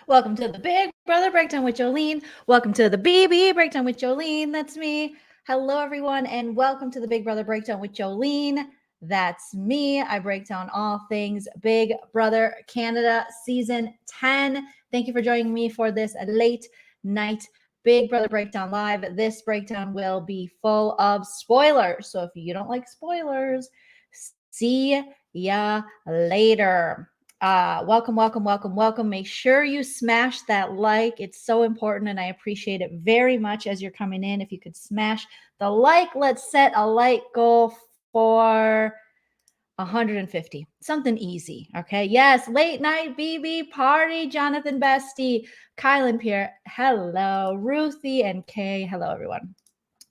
Welcome to the Big Brother Breakdown with Joleen. Welcome to the BB Breakdown with Joleen. That's me. Hello, everyone, and welcome to the Big Brother Breakdown with Joleen. That's me. I break down all things Big Brother Canada Season 10. Thank you for joining me for this late night Big Brother Breakdown Live. This breakdown will be full of spoilers. So if you don't like spoilers, see ya later. Welcome. Make sure you smash that like. It's so important, and I appreciate it very much as you're coming in. If you could smash the like, let's set a like goal for 150. Something easy, okay? Yes, late night BB party. Jonathan Bestie, Kylan Pierre, hello. Ruthie and Kay, hello, everyone.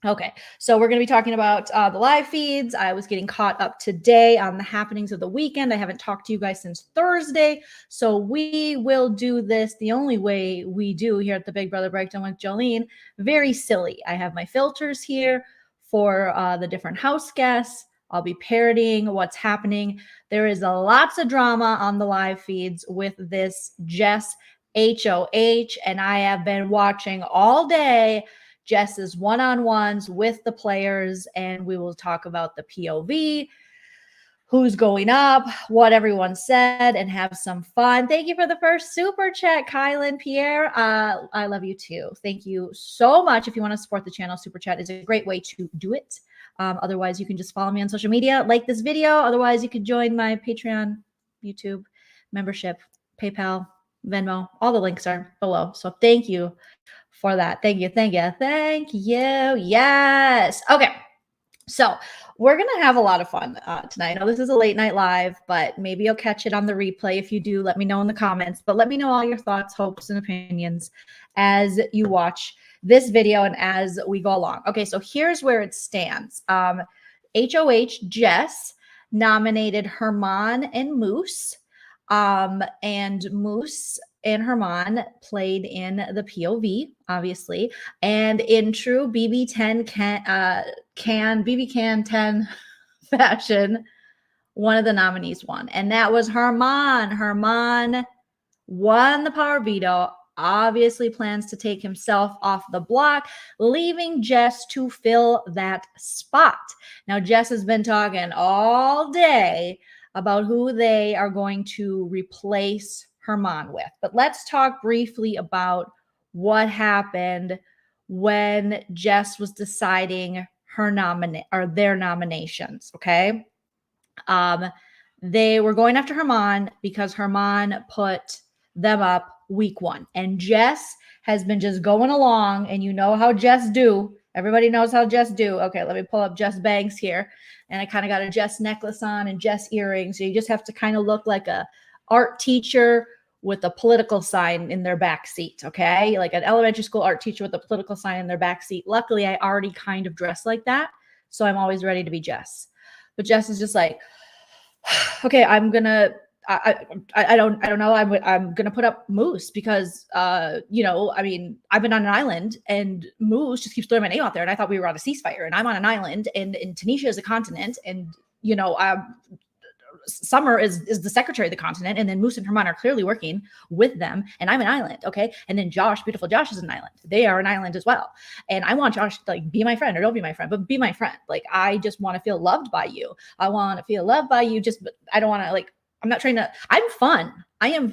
Okay, so we're going to be talking about the live feeds. I was getting caught up today on the happenings of the weekend. I haven't talked to you guys since Thursday, so we will do this the only way we do here at the Big Brother Breakdown with Joleen. Very silly. I have my filters here for the different house guests. I'll be parodying what's happening. There is lots of drama on the live feeds with this Jess HOH, and I have been watching all day Jess's one-on-ones with the players, and we will talk about the POV, who's going up, what everyone said, and have some fun. Thank you for the first super chat, Kylan Pierre. I love you too. Thank you so much. If you want to support the channel, super chat is a great way to do it. Otherwise, you can just follow me on social media, like this video. Otherwise, you could join my Patreon, YouTube membership, PayPal, Venmo. All the links are below. So thank you for that. Thank you. Yes. Okay. So we're going to have a lot of fun tonight. I know this is a late night live, but maybe you'll catch it on the replay. If you do, let me know in the comments, but let me know all your thoughts, hopes, and opinions as you watch this video and as we go along. Okay. So here's where it stands. HOH Jess nominated Herman and Moose, and Moose and Herman played in the POV, obviously, and in true BB10 BB can 10 fashion, one of the nominees won, and that was Herman. Herman won the power veto. Obviously plans to take himself off the block, leaving Jess to fill that spot. Now, Jess has been talking all day about who they are going to replace Herman with. But let's talk briefly about what happened when Jess was deciding their nominations, okay? They were going after Herman because Herman put them up week 1. And Jess has been just going along, and you know how Jess do. Everybody knows how Jess do. Okay, let me pull up Jess bangs here. And I kind of got a Jess necklace on and Jess earrings. So you just have to kind of look like a art teacher with a political sign in their back seat, okay? Like an elementary school art teacher with a political sign in their back seat. Luckily, I already kind of dress like that, so I'm always ready to be Jess. But Jess is just like, okay, I'm gonna, I don't know. I'm gonna put up Moose because, you know, I mean, I've been on an island and Moose just keeps throwing my name out there, and I thought we were on a ceasefire, and I'm on an island, and Tunisia is a continent, and you know, Summer is the secretary of the continent, and then Moose and Herman are clearly working with them, and I'm an island, okay? And then Josh, beautiful Josh, is an island. They are an island as well. And I want Josh to like be my friend, or don't be my friend, but be my friend. Like, I just want to feel loved by you. I want to feel loved by you, but I don't want to, like, I'm not trying to, I'm fun. I am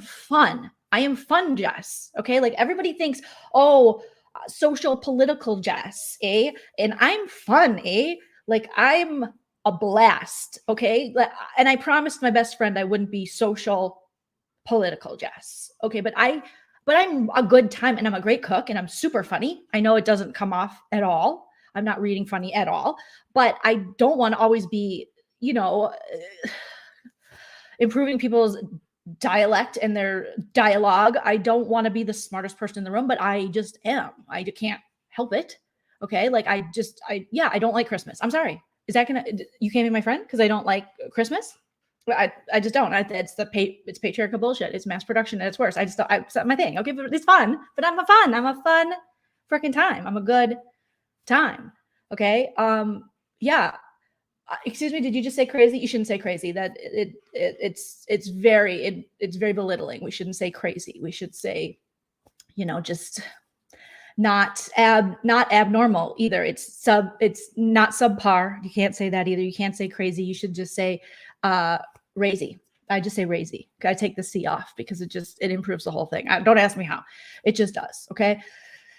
fun, Jess, okay? Like, everybody thinks, oh, social political Jess, eh? And I'm fun, eh? Like, I'm a blast. Okay. And I promised my best friend I wouldn't be social political, Jess. Okay. But I'm a good time and I'm a great cook and I'm super funny. I know it doesn't come off at all. I'm not reading funny at all, but I don't want to always be, improving people's dialect and their dialogue. I don't want to be the smartest person in the room, but I just am. I can't help it. Okay. Like I don't like Christmas. I'm sorry. Is that you can't be my friend because I don't like Christmas? I just don't. It's patriarchal bullshit. It's mass production at its worst. It's not my thing. Okay, but it's fun. But I'm a fun freaking time. I'm a good time. Okay. Yeah. Excuse me. Did you just say crazy? You shouldn't say crazy. That it's very belittling. We shouldn't say crazy. We should say, just not abnormal either. It's not subpar. You can't say that either. You can't say crazy. You should just say razy. I just say razy. I take the C off because it improves the whole thing. Don't ask me how. It just does. Okay.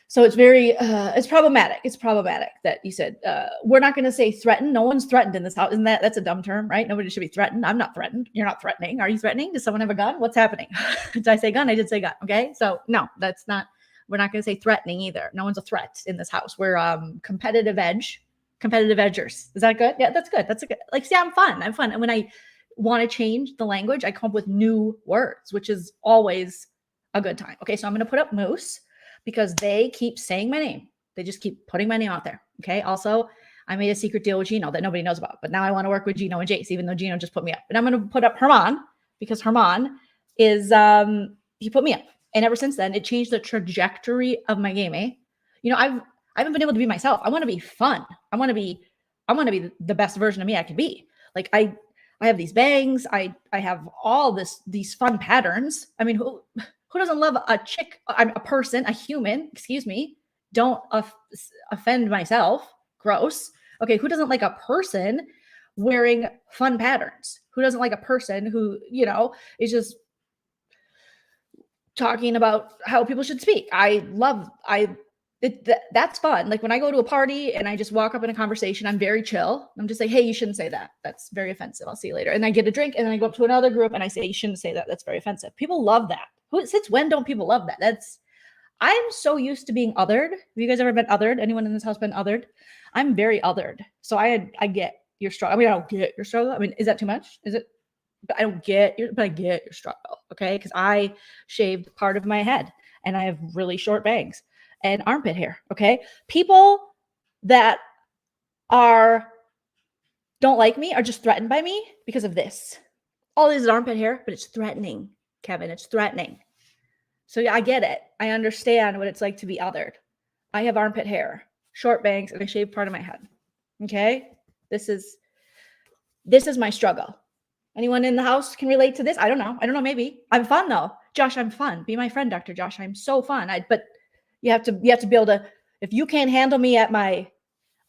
So it's very, it's problematic. It's problematic that you said, we're not going to say threaten. No one's threatened in this house. That's a dumb term, right? Nobody should be threatened. I'm not threatened. You're not threatening. Are you threatening? Does someone have a gun? What's happening? Did I say gun? I did say gun. Okay. So no, we're not going to say threatening either. No one's a threat in this house. We're competitive edgers. Is that good? Yeah, that's good. That's a good, see, I'm fun. And when I want to change the language, I come up with new words, which is always a good time. Okay. So I'm going to put up Moose because they keep saying my name. They just keep putting my name out there. Okay. Also, I made a secret deal with Gino that nobody knows about, but now I want to work with Gino and Jess, even though Gino just put me up. And I'm going to put up Herman because Herman is, he put me up. And ever since then, it changed the trajectory of my game. I haven't been able to be myself. I want to be fun. I want to be the best version of me I can be. Like I have these bangs. I have all these fun patterns. I mean, who doesn't love a chick? I'm a person, a human. Excuse me. Don't offend myself. Gross. Okay, who doesn't like a person wearing fun patterns? Who doesn't like a person who is just talking about how people should speak? That's fun. Like when I go to a party and I just walk up in a conversation, I'm very chill. I'm just like, hey, you shouldn't say that. That's very offensive. I'll see you later. And I get a drink and then I go up to another group and I say, you shouldn't say that. That's very offensive. People love that. Since when don't people love that? I'm so used to being othered. Have you guys ever been othered? Anyone in this house been othered? I'm very othered. So I get your struggle. I mean, I don't get your struggle. I mean, is that too much? Is it? But I get your struggle. Okay. Because I shaved part of my head and I have really short bangs and armpit hair. Okay. People that don't like me are just threatened by me because of this. All this is armpit hair, but it's threatening, Kevin. It's threatening. So yeah, I get it. I understand what it's like to be othered. I have armpit hair, short bangs, and I shaved part of my head. Okay. This is my struggle. Anyone in the house can relate to this? I don't know. Maybe. I'm fun though. Josh, I'm fun. Be my friend, Dr. Josh. I'm so fun. But you have to be able to, if you can't handle me at my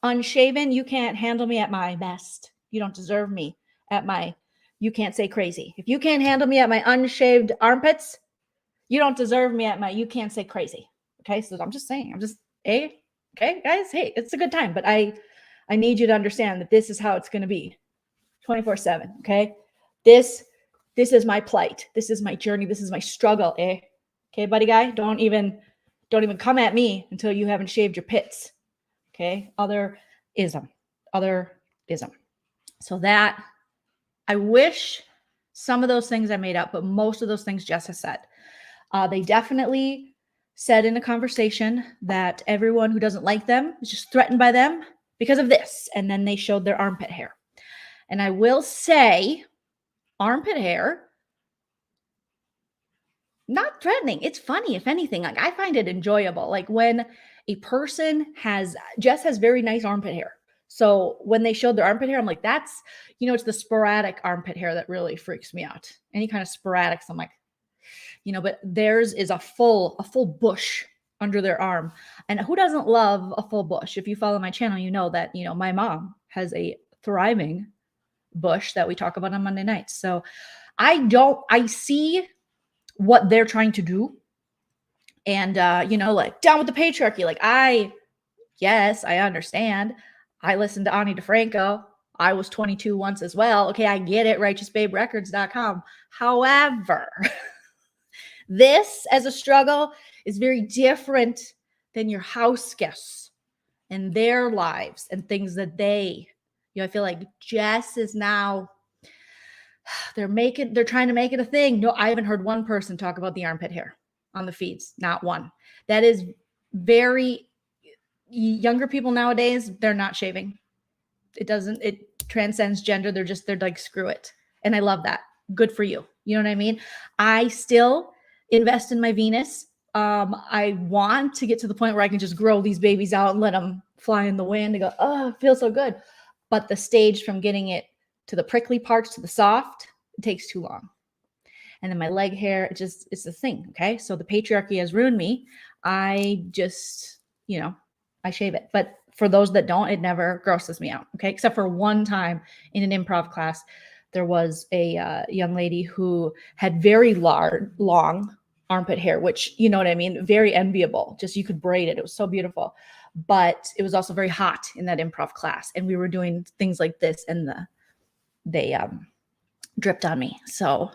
unshaven, you can't handle me at my best. You don't deserve me at you can't say crazy. If you can't handle me at my unshaved armpits, you don't deserve me at you can't say crazy. Okay. So I'm just saying, okay, guys, hey, it's a good time, but I need you to understand that this is how it's going to be 24/7. Okay. This is my plight. This is my journey. This is my struggle. Okay, buddy guy, don't even come at me until you haven't shaved your pits. Okay. Otherism. So that I wish some of those things I made up, but most of those things Jess has said. They definitely said in a conversation that everyone who doesn't like them is just threatened by them because of this. And then they showed their armpit hair. And I will say, armpit hair, not threatening. It's funny, if anything. Like I find it enjoyable. Like when a person Jess has very nice armpit hair. So when they showed their armpit hair, I'm like, that's, it's the sporadic armpit hair that really freaks me out. Any kind of sporadics, I'm like, but theirs is a full bush under their arm. And who doesn't love a full bush? If you follow my channel, you know that, my mom has a thriving bush that we talk about on Monday nights. So I see what they're trying to do. And, like down with the patriarchy. Like yes, I understand. I listen to Ani DeFranco. I was 22 once as well. Okay, I get it, righteousbaberecords.com. However, this as a struggle is very different than your house guests and their lives and things that they, I feel like Jess is now, they're trying to make it a thing. No, I haven't heard one person talk about the armpit hair on the feeds. Not one. That is very younger people nowadays. They're not shaving. It transcends gender. They're like, screw it. And I love that. Good for you. You know what I mean? I still invest in my Venus. I want to get to the point where I can just grow these babies out and let them fly in the wind and go, oh, it feels so good. But the stage from getting it to the prickly parts to the soft, it takes too long. And then my leg hair, it's a thing. Okay. So the patriarchy has ruined me. I just, I shave it. But for those that don't, it never grosses me out. Okay. Except for one time in an improv class, there was a young lady who had very long armpit hair, which, you know what I mean? Very enviable. Just, you could braid it. It was so beautiful. But it was also very hot in that improv class. And we were doing things like this, and they dripped on me. So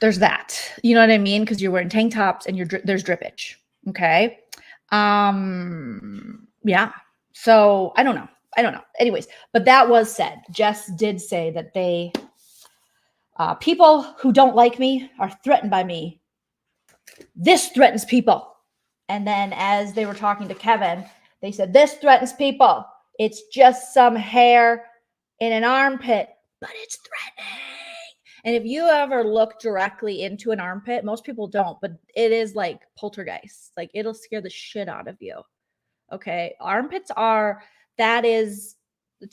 there's that. You know what I mean? Because you're wearing tank tops and there's drippage. Okay. Yeah. So I don't know. Anyways, but that was said. Jess did say that people who don't like me are threatened by me. This threatens people. And then as they were talking to Kevin, they said, this threatens people. It's just some hair in an armpit, but it's threatening. And if you ever look directly into an armpit, most people don't, but it is like poltergeist. Like, it'll scare the shit out of you. Okay. Armpits it's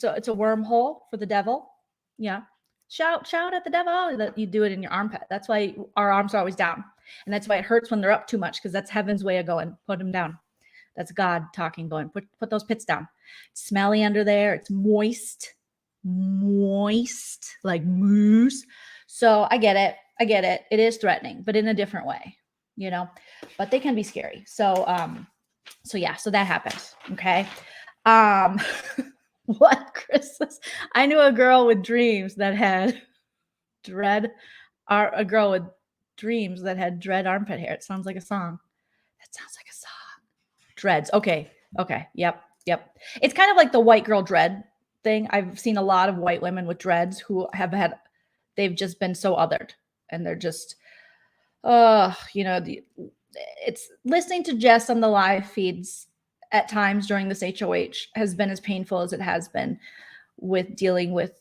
a wormhole for the devil. Yeah. Shout at the devil that you do it in your armpit. That's why our arms are always down. And that's why it hurts when they're up too much, because that's heaven's way of going, put them down. That's God talking, going, put those pits down. It's smelly under there. It's moist like moose. So I get it. It is threatening, but in a different way, but they can be scary. So that happened. Okay. What, Chris? I knew a girl with dreams that had dread armpit hair. It sounds like a song. That sounds like a song. Dreads. Okay. Yep. It's kind of like the white girl dread thing. I've seen a lot of white women with dreads who they've just been so othered, and they're just, it's listening to Jess on the live feeds at times during this HOH has been as painful as it has been with dealing with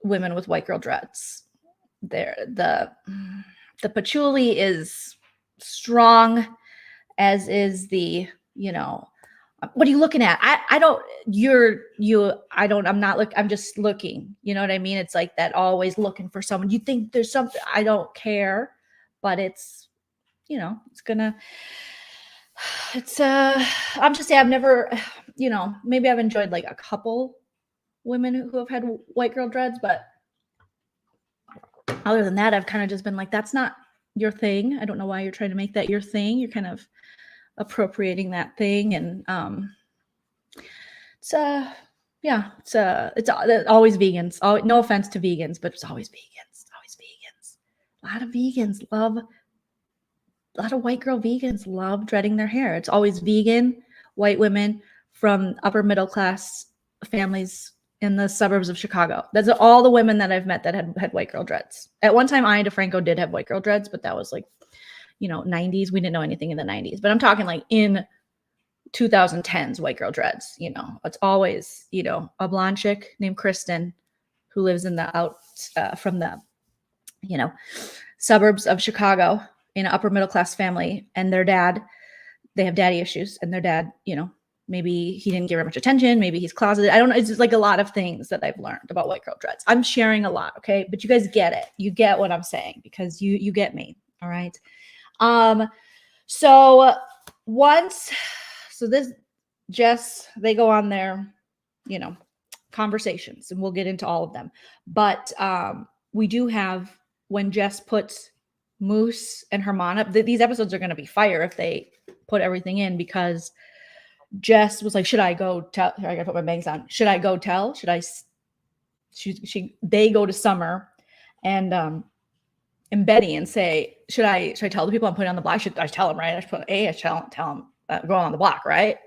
women with white girl dreads. The patchouli is strong, as is the, what are you looking at? I'm just looking, you know what I mean? It's like that, always looking for someone. You think there's something, I don't care, but it's, I'm just saying, I've never, maybe I've enjoyed like a couple women who have had white girl dreads, but other than that, I've kind of just been like, that's not your thing. I don't know why you're trying to make that your thing. You're kind of appropriating that thing. And it's always vegans. No offense to vegans, but it's always vegans. A lot of white girl vegans love dreading their hair. It's always vegan, white women from upper middle class families in the suburbs of Chicago. That's all the women that I've met that had white girl dreads. At one time, Ida DeFranco did have white girl dreads, but that was like, 90s. We didn't know anything in the 90s, but I'm talking like in 2010s, white girl dreads. It's always, a blonde chick named Kristen who lives in from the, suburbs of Chicago in an upper middle class family, and they have daddy issues, and their dad, maybe he didn't give her much attention. Maybe he's closeted. I don't know. It's just like a lot of things that I've learned about white girl dreads. I'm sharing a lot. Okay. But you guys get it. You get what I'm saying, because you get me. All right. So this Jess, they go on their, conversations, and we'll get into all of them. But, we do have, when Jess puts Moose and Herman up, these episodes are going to be fire if they put everything in, because Jess was like, should I go tell? I gotta put my bangs on. Should I go tell? Should I? They go to Summer and Betty and say, should I tell the people I'm putting on the block? I tell them, right? I should put I should tell them going on the block, right?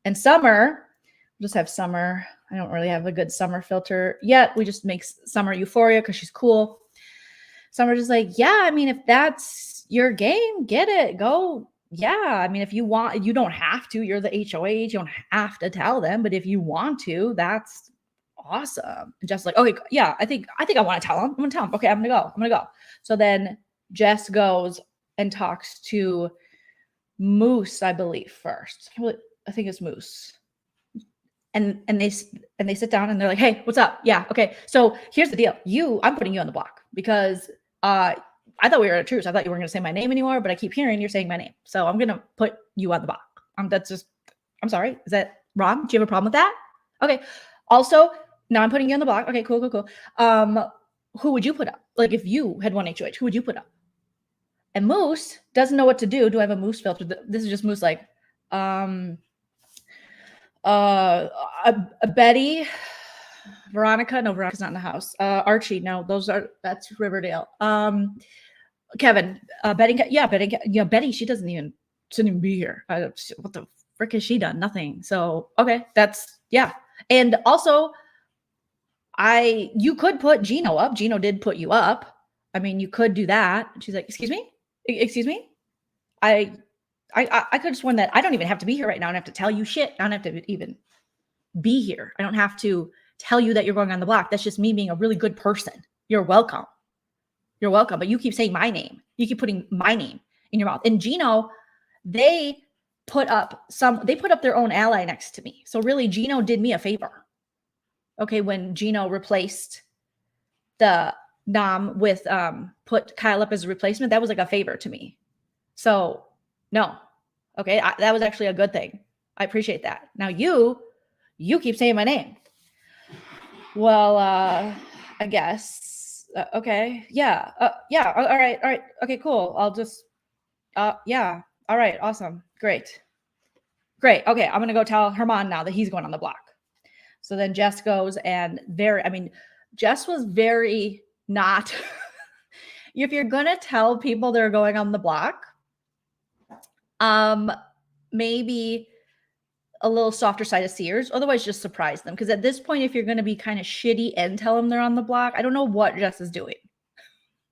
And Summer, we'll just have Summer. I don't really have a good Summer filter yet. We just make Summer Euphoria because she's cool. Summer's just like, yeah, I mean, if that's your game, get it. Go. Yeah. I mean, if you want, you don't have to. You're the HOH. You don't have to tell them. But if you want to, that's awesome. And Jess like, okay, yeah, I think I want to tell him. I'm going to tell him. Okay, I'm going to go. So then Jess goes and talks to Moose, I believe, first. I think it's Moose. And they sit down and they're like, hey, what's up? Yeah, okay. So here's the deal. I'm putting you on the block because I thought we were at truce. I thought you weren't going to say my name anymore, but I keep hearing you're saying my name. So I'm going to put you on the block. I'm sorry. Is that wrong? Do you have a problem with that? Okay. Also, now I'm putting you on the block. Okay, cool. Who would you put up? Like if you had one HOH, who would you put up? And Moose doesn't know what to do. Do I have a Moose filter? This is just Moose like, Betty, Veronica. No, Veronica's not in the house. Archie. No, that's Riverdale. Kevin, Betty. Yeah, Betty. Yeah, Betty. She shouldn't even be here. What the frick has she done? Nothing. So, okay. And also you could put Gino up. Gino did put you up. I mean, you could do that. And she's like, excuse me? I could have sworn that I don't even have to be here right now. I don't have to tell you shit. I don't have to even be here. I don't have to tell you that you're going on the block. That's just me being a really good person. You're welcome. But you keep saying my name. You keep putting my name in your mouth. And Gino, they put up their own ally next to me. So really, Gino did me a favor. Okay, when Gino replaced the Nom with put Kyle up as a replacement, that was like a favor to me. So no. Okay, that was actually a good thing. I appreciate that. Now you keep saying my name. Well, I guess. Okay. Yeah. Yeah. All right. Okay, cool. I'll just, yeah. All right. Awesome. Great. Okay. I'm going to go tell Herman now that he's going on the block. So then Jess goes and Jess was very not, if you're going to tell people they're going on the block, maybe a little softer side of Sears. Otherwise, just surprise them. Because at this point, if you're going to be kind of shitty and tell them they're on the block, I don't know what Jess is doing.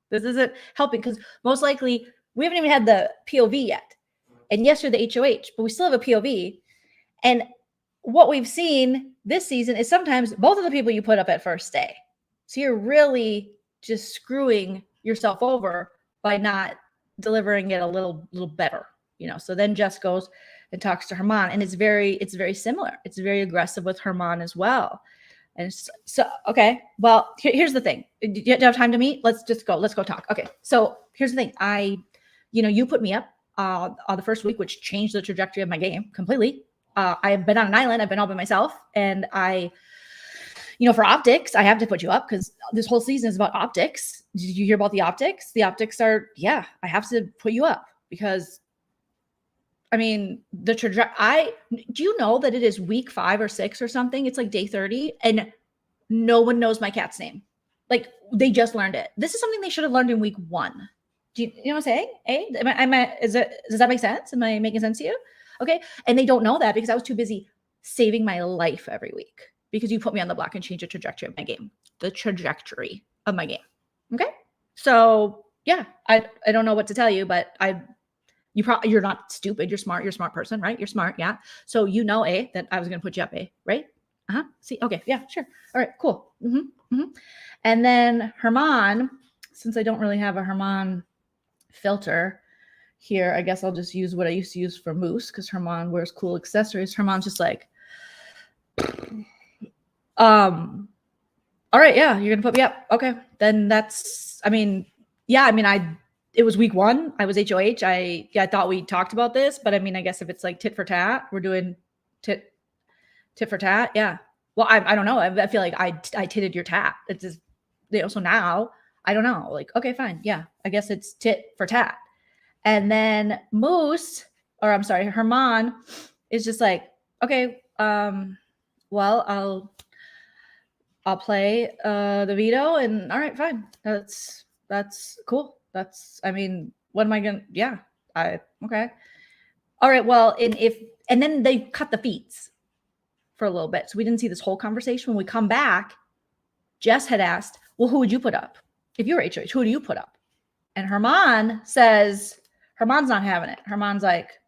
This isn't helping because most likely we haven't even had the POV yet. And yes, you're the HOH, but we still have a POV. And what we've seen this season is sometimes both of the people you put up at first stay. So you're really just screwing yourself over by not delivering it a little better. So then Jess goes and talks to Herman, and it's very similar. It's very aggressive with Herman as well. And so, okay, well, here's the thing. Do you have time to meet? Let's go talk. Okay, so here's the thing. You put me up on the first week, which changed the trajectory of my game completely. I've been on an island. I've been all by myself, and for optics, I have to put you up because this whole season is about optics. Did you hear about the optics? The optics are, I have to put you up because I mean, the trajectory, do you know that it is week 5 or 6 or something? It's like day 30 and no one knows my cat's name. Like they just learned it. This is something they should have learned in week 1. Do you know what I'm saying? Does that make sense? Am I making sense to you? Okay. And they don't know that because I was too busy saving my life every week because you put me on the block and changed the trajectory of my game. Okay. So yeah, I don't know what to tell you, but you're not stupid. You're smart. You're a smart person, right? You're smart. Yeah. So that I was going to put you up, right? See, okay. Yeah, sure. All right, cool. And then Herman, since I don't really have a Herman filter here, I guess I'll just use what I used to use for Moose because Herman wears cool accessories. Herman's just like, all right, yeah, you're going to put me up. Okay. Then it was week 1. I was HOH. I thought we talked about this, but I mean, I guess if it's like tit for tat, we're doing tit for tat. Yeah. Well, I don't know. I feel like I titted your tat. It's just, so now I don't know. Like, okay, fine. Yeah. I guess it's tit for tat. And then Herman is just like, okay, well, I'll play the veto, and all right, fine. That's cool. I mean, what am I gonna? Yeah, okay. All right, well, and then they cut the feeds for a little bit, so we didn't see this whole conversation. When we come back, Jess had asked, well, who would you put up if you were HOH? Who do you put up? And Herman says, Herman's not having it. Herman's like,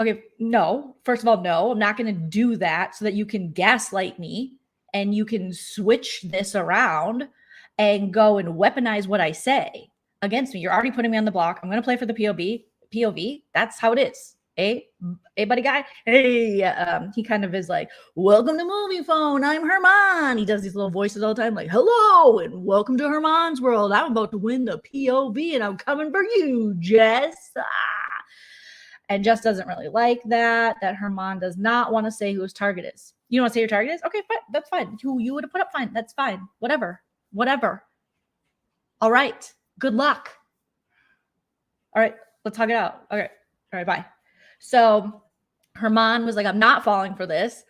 okay, no. First of all, no, I'm not going to do that so that you can gaslight me and you can switch this around and go and weaponize what I say against me. You're already putting me on the block. I'm going to play for the POV. That's how it is. Hey, buddy guy. Hey, he kind of is like, welcome to Movie Phone. I'm Herman. He does these little voices all the time, like, hello, and welcome to Herman's world. I'm about to win the POV, and I'm coming for you, Jess. And Jess doesn't really like that Herman does not want to say who his target is. You don't want to say your target is? Okay, fine. That's fine. Who you would have put up, fine. That's fine. Whatever. All right. Good luck. All right. Let's hug it out. Okay. All right. Bye. So Herman was like, I'm not falling for this.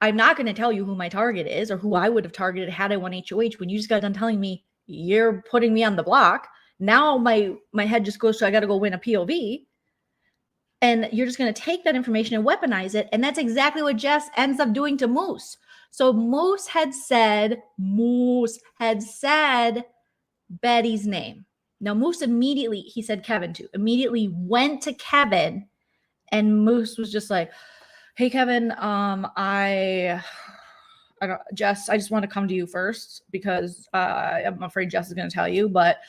I'm not going to tell you who my target is or who I would have targeted had I won HOH when you just got done telling me you're putting me on the block. Now my head just goes to I got to go win a POV. And you're just going to take that information and weaponize it. And that's exactly what Jess ends up doing to Moose. So Moose had said Betty's name. Now Moose immediately, he said Kevin too, immediately went to Kevin. And Moose was just like, hey, Kevin, Jess, I just want to come to you first because I'm afraid Jess is going to tell you, but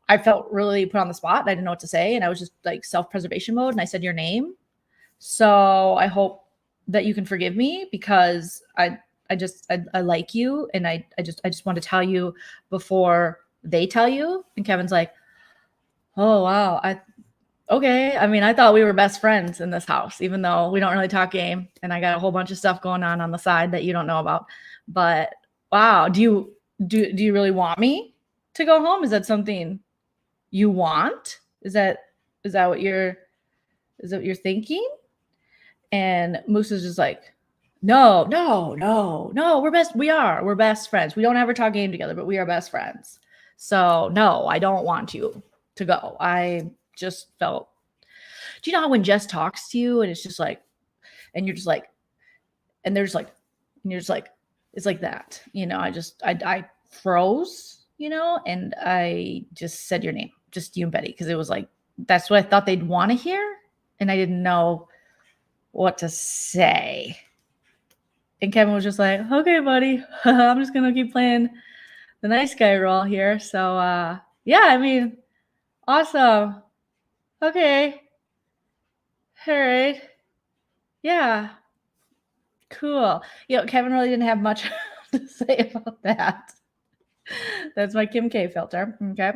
I felt really put on the spot. I didn't know what to say. And I was just like self-preservation mode. And I said your name. So I hope that you can forgive me because I like you. And I just want to tell you before they tell you. And Kevin's like, oh, wow. Okay. I mean, I thought we were best friends in this house, even though we don't really talk game. And I got a whole bunch of stuff going on the side that you don't know about. But wow, do you really want me to go home? Is that something you want? Is that what you're thinking? And Moose is just like, no, we're best friends. We don't ever talk game together, but we are best friends. So no, I don't want you to go. I just felt, do you know how when Jess talks to you and it's just like, and you're just like, and there's like, and you're just like, it's like that, you know, I froze, you know, and I just said your name, just you and Betty. Cause it was like, that's what I thought they'd want to hear. And I didn't know what to say. And Kevin was just like, okay, buddy, I'm just going to keep playing the nice guy role here. So, yeah, I mean, awesome. Okay. All right. Yeah. Cool. You know, Kevin really didn't have much to say about that. That's my Kim K filter. Okay.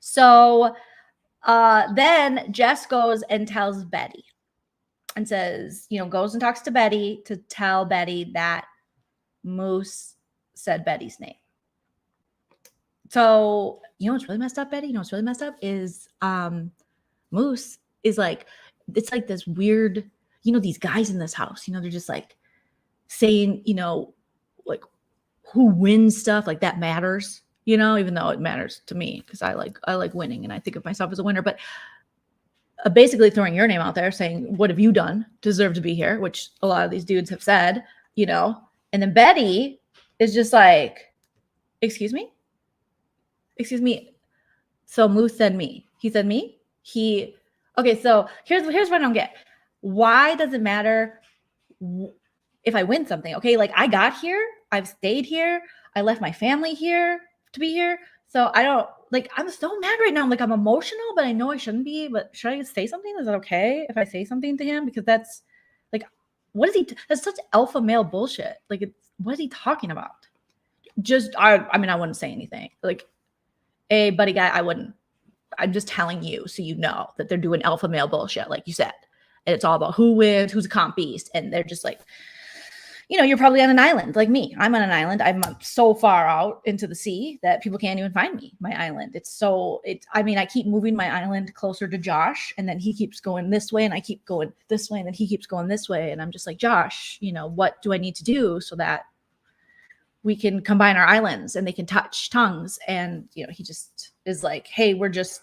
So then Jess goes and tells Betty and says, you know, goes and talks to Betty to tell Betty that Moose said Betty's name. So, you know what's really messed up, Betty? You know what's really messed up is Moose is like, it's like this weird, you know, these guys in this house, you know, they're just like saying, you know, like who wins stuff, like that matters, you know, even though it matters to me because I like winning and I think of myself as a winner. But basically throwing your name out there saying, what have you done to deserve to be here? Which a lot of these dudes have said, you know, and then Betty is just like, excuse me? So Moose said me. He said me? Okay, so here's what I don't get. Why does it matter if I win something? Okay, like I got here, I've stayed here, I left my family here to be here. So I don't, like, I'm so mad right now. I'm like, I'm emotional, but I know I shouldn't be. But should I say something? Is it okay if I say something to him? Because that's like, what is he? That's such alpha male bullshit. Like, what is he talking about? I mean, I wouldn't say anything. Like, hey, buddy guy, I wouldn't. I'm just telling you so you know that they're doing alpha male bullshit, like you said. And it's all about who wins, who's a comp beast. And they're just like, you're probably on an island like me. I'm on an island. I'm so far out into the sea that people can't even find me, my island. I keep moving my island closer to Josh, and then he keeps going this way and I keep going this way and then he keeps going this way. And I'm just like, Josh, what do I need to do so that we can combine our islands and they can touch tongues? And, he just is like, hey, we're just,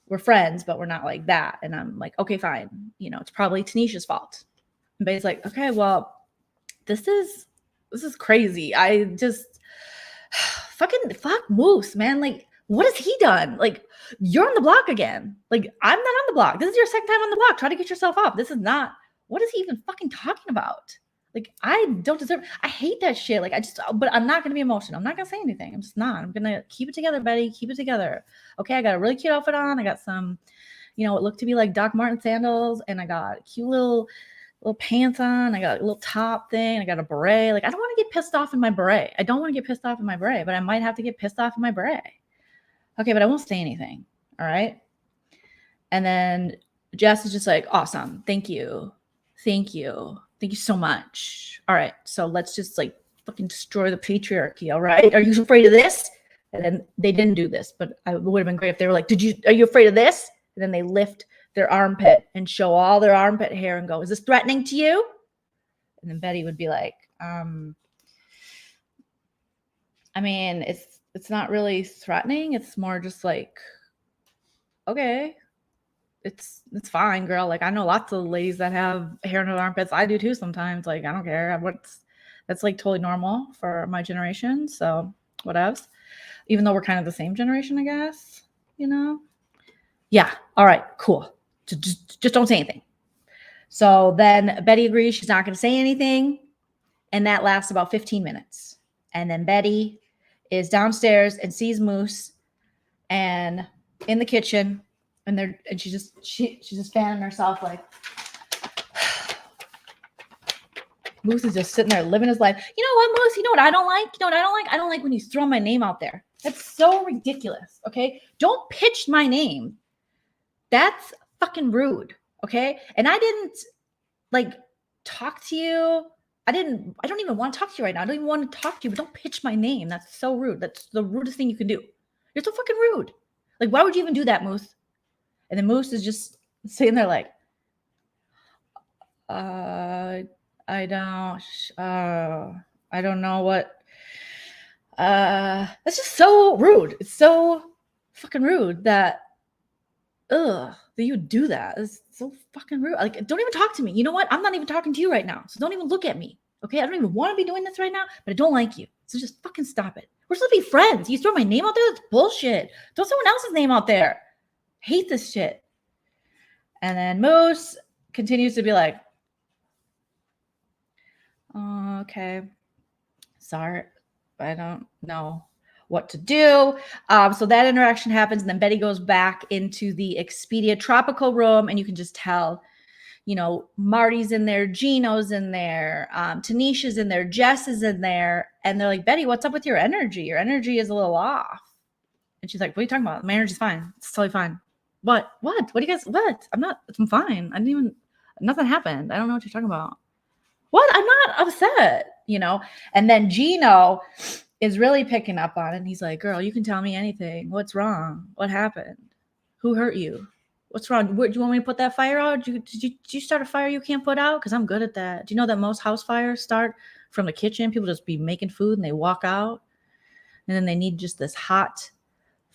we're friends, but we're not like that. And I'm like, okay, fine. It's probably Tanisha's fault. And Betty's like, okay, well, this is crazy. I just fuck Moose, man. Like, what has he done? Like, you're on the block again. Like, I'm not on the block. This is your second time on the block. Try to get yourself off. This is not, what is he even fucking talking about? Like, I don't deserve, I hate that shit. Like, but I'm not going to be emotional. I'm not going to say anything. I'm just not. I'm going to keep it together, Betty. Keep it together. Okay, I got a really cute outfit on. I got some, it looked to be like Doc Marten sandals. And I got cute little pants on. I got a little top thing. I got a beret. Like, I don't want to get pissed off in my beret. I don't want to get pissed off in my beret, but I might have to get pissed off in my beret. Okay, but I won't say anything. All right. And then Jess is just like, awesome. Thank you. Thank you. Thank you so much. All right. So let's just like fucking destroy the patriarchy. All right. Are you afraid of this? And then they didn't do this, but it would have been great if they were like, are you afraid of this? And then they lift their armpit and show all their armpit hair and go, is this threatening to you? And then Betty would be like, it's not really threatening. It's more just like, okay, it's fine, girl. Like, I know lots of ladies that have hair in their armpits. I do too sometimes. Like, I don't care. That's like totally normal for my generation. So what else? Even though we're kind of the same generation, I guess, Yeah. All right, cool. Just don't say anything. So then Betty agrees she's not going to say anything. And that lasts about 15 minutes. And then Betty is downstairs and sees Moose and in the kitchen. And she's just fanning herself like, Moose is just sitting there living his life. You know what, Moose? You know what I don't like? I don't like when you throw my name out there. That's so ridiculous. Okay. Don't pitch my name. That's fucking rude. Okay. And I didn't like talk to you. I don't even want to talk to you right now. I don't even want to talk to you, but don't pitch my name. That's so rude. That's the rudest thing you can do. You're so fucking rude. Like, why would you even do that, Moose? And then Moose is just sitting there like, I don't know what, that's just so rude. It's so fucking rude that you would do that. It's so fucking rude. Like, don't even talk to me. You know what? I'm not even talking to you right now. So don't even look at me. Okay. I don't even want to be doing this right now, but I don't like you. So just fucking stop it. We're supposed to be friends. You throw my name out there? That's bullshit. Throw someone else's name out there. Hate this shit. And then Moose continues to be like, okay, sorry, I don't know what to do. So that interaction happens, and then Betty goes back into the Expedia Tropical room, and you can just tell, Marty's in there, Gino's in there, Tanisha's in there, Jess is in there, and they're like, Betty, what's up with your energy? Your energy is a little off. And she's like, what are you talking about? My energy's fine. It's totally fine. What? What do you guys, what? I'm fine. Nothing happened. I don't know what you're talking about. What? I'm not upset, And then Gino is really picking up on it. And he's like, girl, you can tell me anything. What's wrong? What happened? Who hurt you? What's wrong? Do you want me to put that fire out? Did you start a fire you can't put out? Because I'm good at that. Do you know that most house fires start from the kitchen? People just be making food and they walk out. And then they need just this hot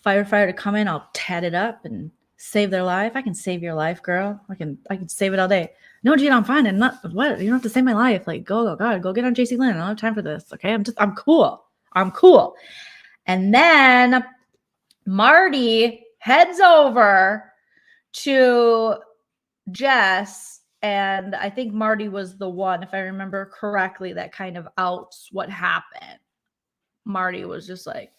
firefighter to come in. I'll tat it up and save their life. I can save your life, girl. I can save it all day. No, Gina, I'm fine. I'm not, what? You don't have to save my life. Like, go get on JC Lynn. I don't have time for this. Okay. I'm cool. And then Marty heads over to Jess. And I think Marty was the one, if I remember correctly, that kind of outs what happened. Marty was just like,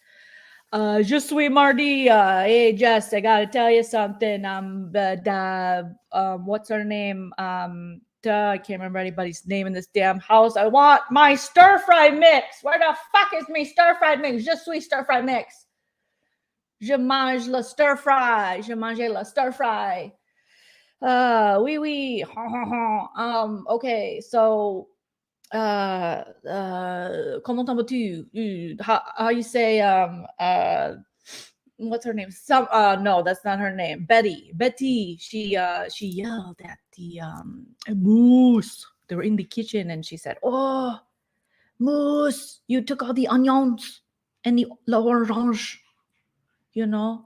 je suis Marty. Hey, Jess, I gotta tell you something. What's her name? I can't remember anybody's name in this damn house. I want my stir-fry mix. Where the fuck is my stir-fried mix? Je suis stir-fry mix. Je mange le stir-fry. Je mange le stir-fry. Oui. Okay, so comment vas-tu? How you say what's her name? No, that's not her name. Betty. She yelled at the Moose. They were in the kitchen and she said, "Oh, Moose, you took all the onions and the orange, you know."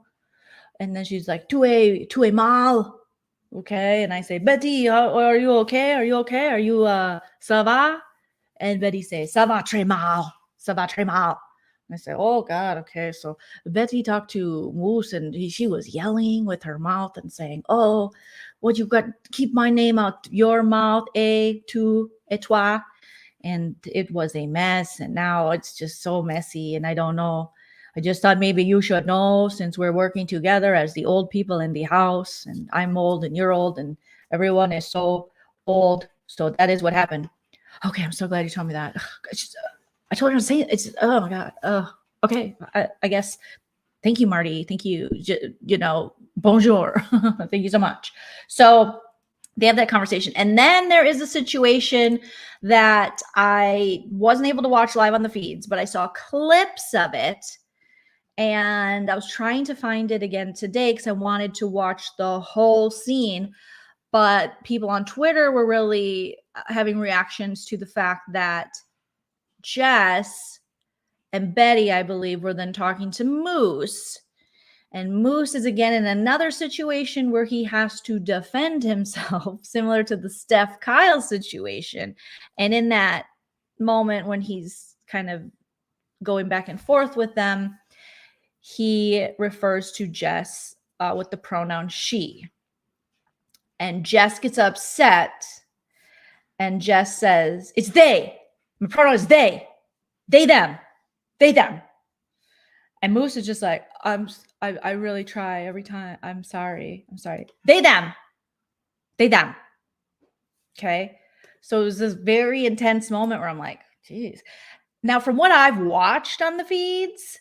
And then she's like, "Tu es mal." Okay. And I say, "Betty, are you okay? Are you okay? Are you ça va?" And Betty says, "Ça va très mal. Ça va très mal." And I say, "Oh God, okay." So Betty talked to Moose and she was yelling with her mouth and saying, "Oh, what you got? Keep my name out your mouth, tu, et toi." And it was a mess. And now it's just so messy. And I don't know. I just thought maybe you should know since we're working together as the old people in the house. And I'm old and you're old and everyone is so old. So that is what happened. Okay, I'm so glad you told me that. I told her to say it. It's, oh my God. Okay, I guess. Thank you, Marty. Thank you. Bonjour. Thank you so much. So they have that conversation. And then there is a situation that I wasn't able to watch live on the feeds, but I saw clips of it. And I was trying to find it again today because I wanted to watch the whole scene. But people on Twitter were really having reactions to the fact that Jess and Betty, I believe, were then talking to Moose. And Moose is again in another situation where he has to defend himself, similar to the Steph Kyle situation. And in that moment when he's kind of going back and forth with them, he refers to Jess with the pronoun she. And Jess gets upset. And Jess says, "It's they. My pronoun is they. They, them. They, them." And Moose is just like, I really try every time. I'm sorry. They, them. They, them. Okay. So it was this very intense moment where I'm like, geez. Now, from what I've watched on the feeds,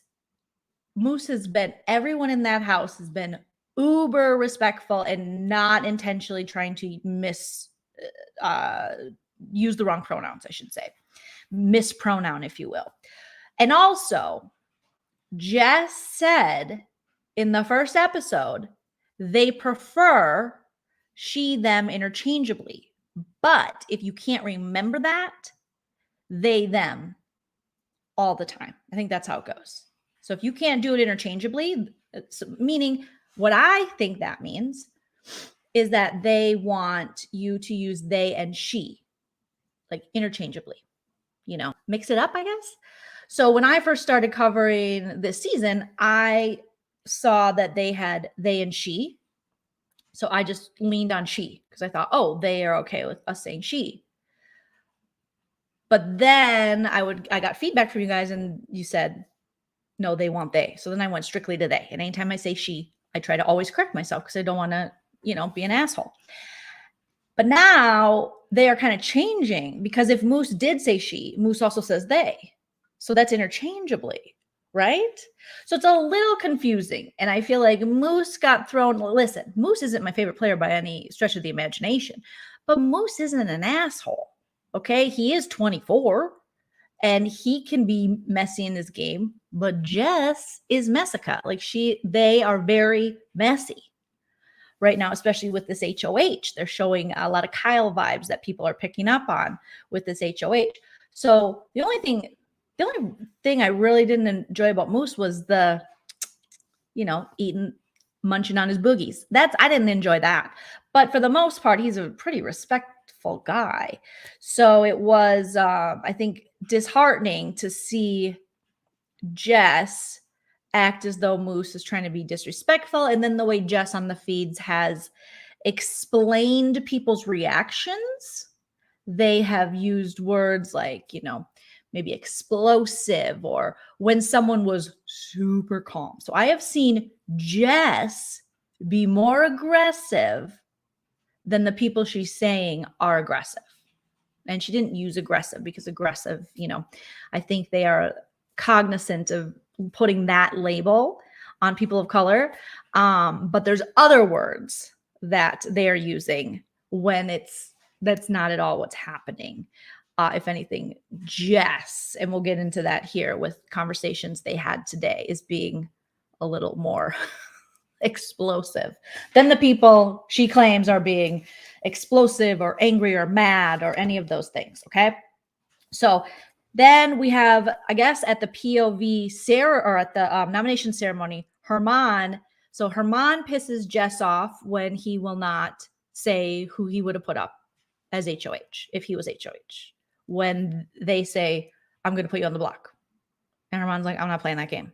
everyone in that house has been uber respectful and not intentionally trying to use the wrong pronouns, I should say. Mispronoun, if you will. And also, Jess said in the first episode, they prefer she, them interchangeably. But if you can't remember that, they, them all the time. I think that's how it goes. So if you can't do it interchangeably, meaning what I think that means is that they want you to use they and she, like interchangeably, mix it up, I guess. So when I first started covering this season, I saw that they had they and she. So I just leaned on she because I thought, oh, they are okay with us saying she. But then I got feedback from you guys and you said, no, they want they. So then I went strictly to they. And anytime I say she, I try to always correct myself because I don't want to, be an asshole. But now they are kind of changing because if Moose did say she, Moose also says they. So that's interchangeably, right? So it's a little confusing. And I feel like Moose got thrown. Listen, Moose isn't my favorite player by any stretch of the imagination, but Moose isn't an asshole. Okay. He is 24 and he can be messy in this game, but Jess is messica. Like they are very messy right now, especially with this HOH. They're showing a lot of Kyle vibes that people are picking up on with this HOH. So the only thing I really didn't enjoy about Moose was the, munching on his boogies. I didn't enjoy that. But for the most part, he's a pretty respectful guy. So it was, I think, disheartening to see Jess act as though Moose is trying to be disrespectful. And then the way Jess on the feeds has explained people's reactions, they have used words like, maybe explosive or when someone was super calm. So I have seen Jess be more aggressive than the people she's saying are aggressive. And she didn't use aggressive because aggressive, I think they are cognizant of putting that label on people of color. But there's other words that they are using when that's not at all what's happening. if anything, Jess, and we'll get into that here with conversations they had today, is being a little more explosive than the people she claims are being explosive or angry or mad or any of those things. Okay. So then we have, I guess, at the POV or at the nomination ceremony, Herman. So Herman pisses Jess off when he will not say who he would have put up as HOH if he was HOH. When they say, I'm going to put you on the block. And Herman's like, I'm not playing that game.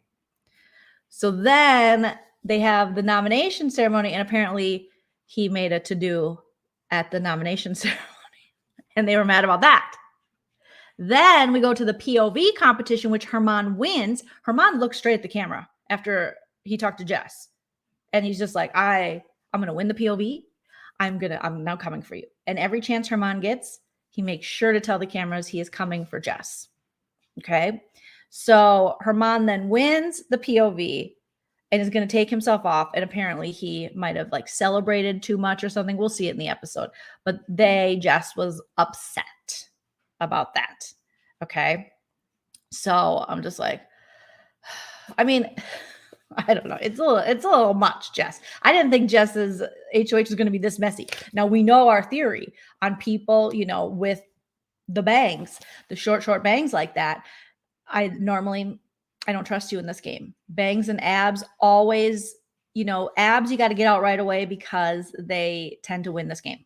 So then they have the nomination ceremony, and apparently he made a to-do at the nomination ceremony, and they were mad about that. Then we go to the POV competition, which Herman wins. Herman looks straight at the camera after he talked to Jess, and he's just like, I'm going to win the POV. I'm now coming for you. And every chance Herman gets, he makes sure to tell the cameras he is coming for Jess. Okay. So Herman then wins the POV and is going to take himself off. And apparently he might have like celebrated too much or something. We'll see it in the episode. But Jess was upset about that. Okay. So I'm just like, I mean, I don't know. It's a little much, Jess. I didn't think Jess's HOH was going to be this messy. Now we know our theory on people, with the bangs, the short bangs like that. I don't trust you in this game. Bangs and abs always, abs you got to get out right away because they tend to win this game.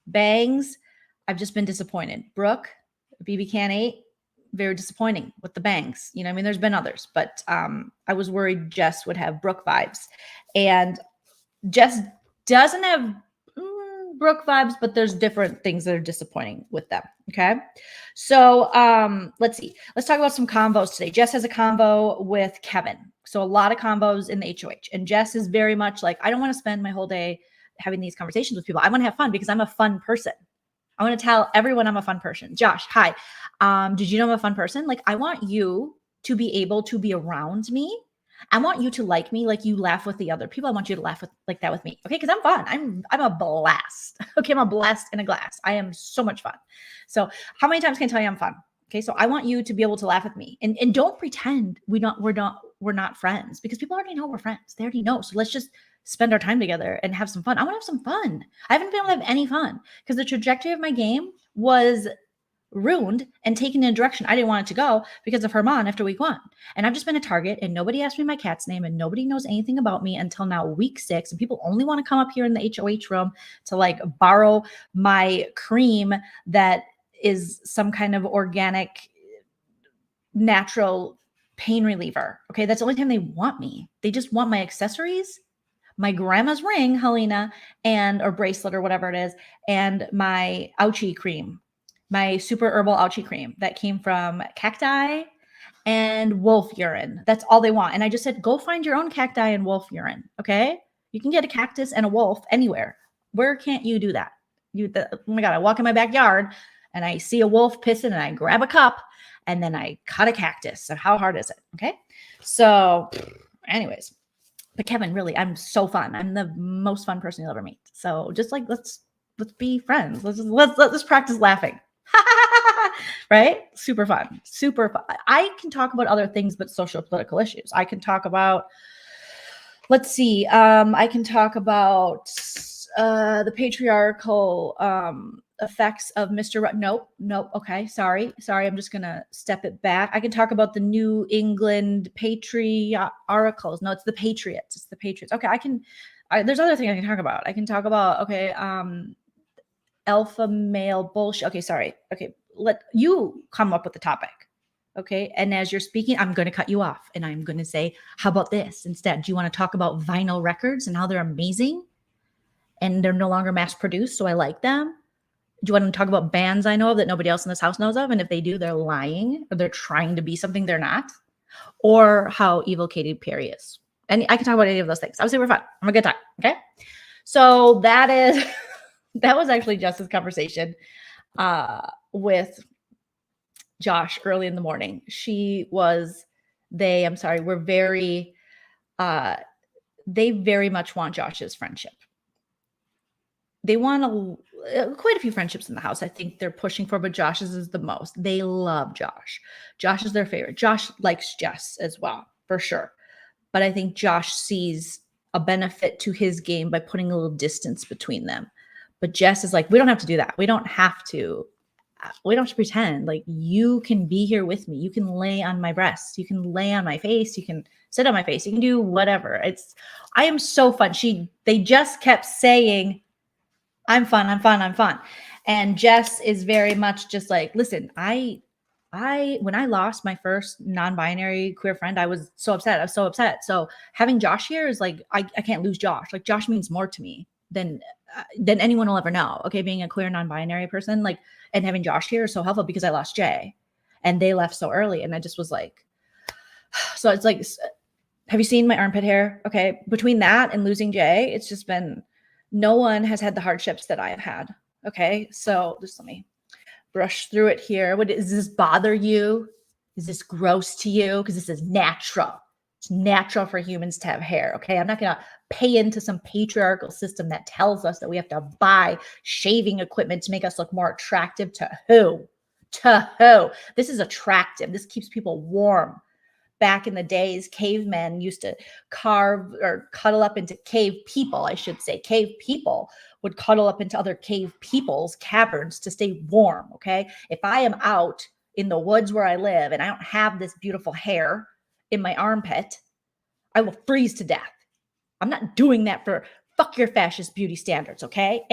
Bangs, I've just been disappointed. Brooke, bbcan 8, very disappointing with the bangs. There's been others, but I was worried Jess would have Brooke vibes. And Jess doesn't have Brooke vibes, but there's different things that are disappointing with them. Okay. So let's see. Let's talk about some combos today. Jess has a combo with Kevin. So a lot of combos in the HOH. And Jess is very much like, I don't want to spend my whole day having these conversations with people. I want to have fun because I'm a fun person. I want to tell everyone I'm a fun person. Josh, hi. Did you know I'm a fun person? Like, I want you to be able to be around me. I want you to like me, like you laugh with the other people. I want you to laugh like that with me. Okay. Cause I'm fun. I'm a blast. Okay. I'm a blast in a glass. I am so much fun. So how many times can I tell you I'm fun? Okay. So I want you to be able to laugh with me and don't pretend we're not friends, because people already know we're friends. They already know. So let's just spend our time together and have some fun. I want to have some fun. I haven't been able to have any fun because the trajectory of my game was ruined and taken in a direction I didn't want it to go because of Herman after week 1. And I've just been a target, and nobody asked me my cat's name, and nobody knows anything about me until now, week 6. And people only want to come up here in the HOH room to like borrow my cream that is some kind of organic, natural pain reliever. Okay. That's the only time they want me. They just want my accessories, my grandma's ring, Helena, or bracelet or whatever it is, and my ouchie cream. My super herbal ouchie cream that came from cacti and wolf urine. That's all they want. And I just said, go find your own cacti and wolf urine. Okay. You can get a cactus and a wolf anywhere. Where can't you do that? Oh my God, I walk in my backyard and I see a wolf pissing and I grab a cup and then I cut a cactus. So how hard is it? Okay. So anyways, but Kevin, really, I'm so fun. I'm the most fun person you'll ever meet. So just like, let's be friends. Let's practice laughing. Right? Super fun. I can talk about other things, but social political issues. I can talk about, let's see. I can talk about the patriarchal effects of Mr. Nope. Okay. Sorry. I'm just going to step it back. I can talk about the New England patriarchals. No, it's the Patriots. Okay. There's other things I can talk about. I can talk about, okay. Alpha male bullshit. Okay, sorry. Okay, let you come up with the topic. Okay, and as you're speaking, I'm going to cut you off and I'm going to say, how about this instead? Do you want to talk about vinyl records and how they're amazing and they're no longer mass produced, so I like them? Do you want to talk about bands I know of that nobody else in this house knows of, and if they do, they're lying or they're trying to be something they're not? Or how evil Katy Perry is? And I can talk about any of those things. I would say we're fun. I'm a good time. Okay, so that was actually Jess's conversation with Josh early in the morning. They very much want Josh's friendship. They want to quite a few friendships in the house I think they're pushing for, but Josh's is the most. They love Josh. Josh is their favorite. Josh likes Jess as well, for sure. But I think Josh sees a benefit to his game by putting a little distance between them. But Jess is like, we don't have to do that. We don't have to pretend. Like, you can be here with me. You can lay on my breast. You can lay on my face. You can sit on my face. You can do whatever. I am so fun. They just kept saying, I'm fun. I'm fun. I'm fun. And Jess is very much just like, listen, when I lost my first non-binary queer friend, I was so upset. I was so upset. So having Josh here is like, I can't lose Josh. Like, Josh means more to me than anyone will ever know. Okay. Being a queer non-binary person, like, and having Josh here is so helpful because I lost Jay and they left so early. And I just was like, so it's like, have you seen my armpit hair? Okay. Between that and losing Jay, it's just been, no one has had the hardships that I have had. Okay. So just let me brush through it here. Does this bother you? Is this gross to you? Because this is natural. It's natural for humans to have hair. Okay. I'm not going to pay into some patriarchal system that tells us that we have to buy shaving equipment to make us look more attractive to who? To who? This is attractive. This keeps people warm. Back in the days, cavemen used to carve or cuddle up into cave people, I should say. Cave people would cuddle up into other cave people's caverns to stay warm, okay? If I am out in the woods where I live and I don't have this beautiful hair in my armpit, I will freeze to death. I'm not doing that for fuck your fascist beauty standards, okay?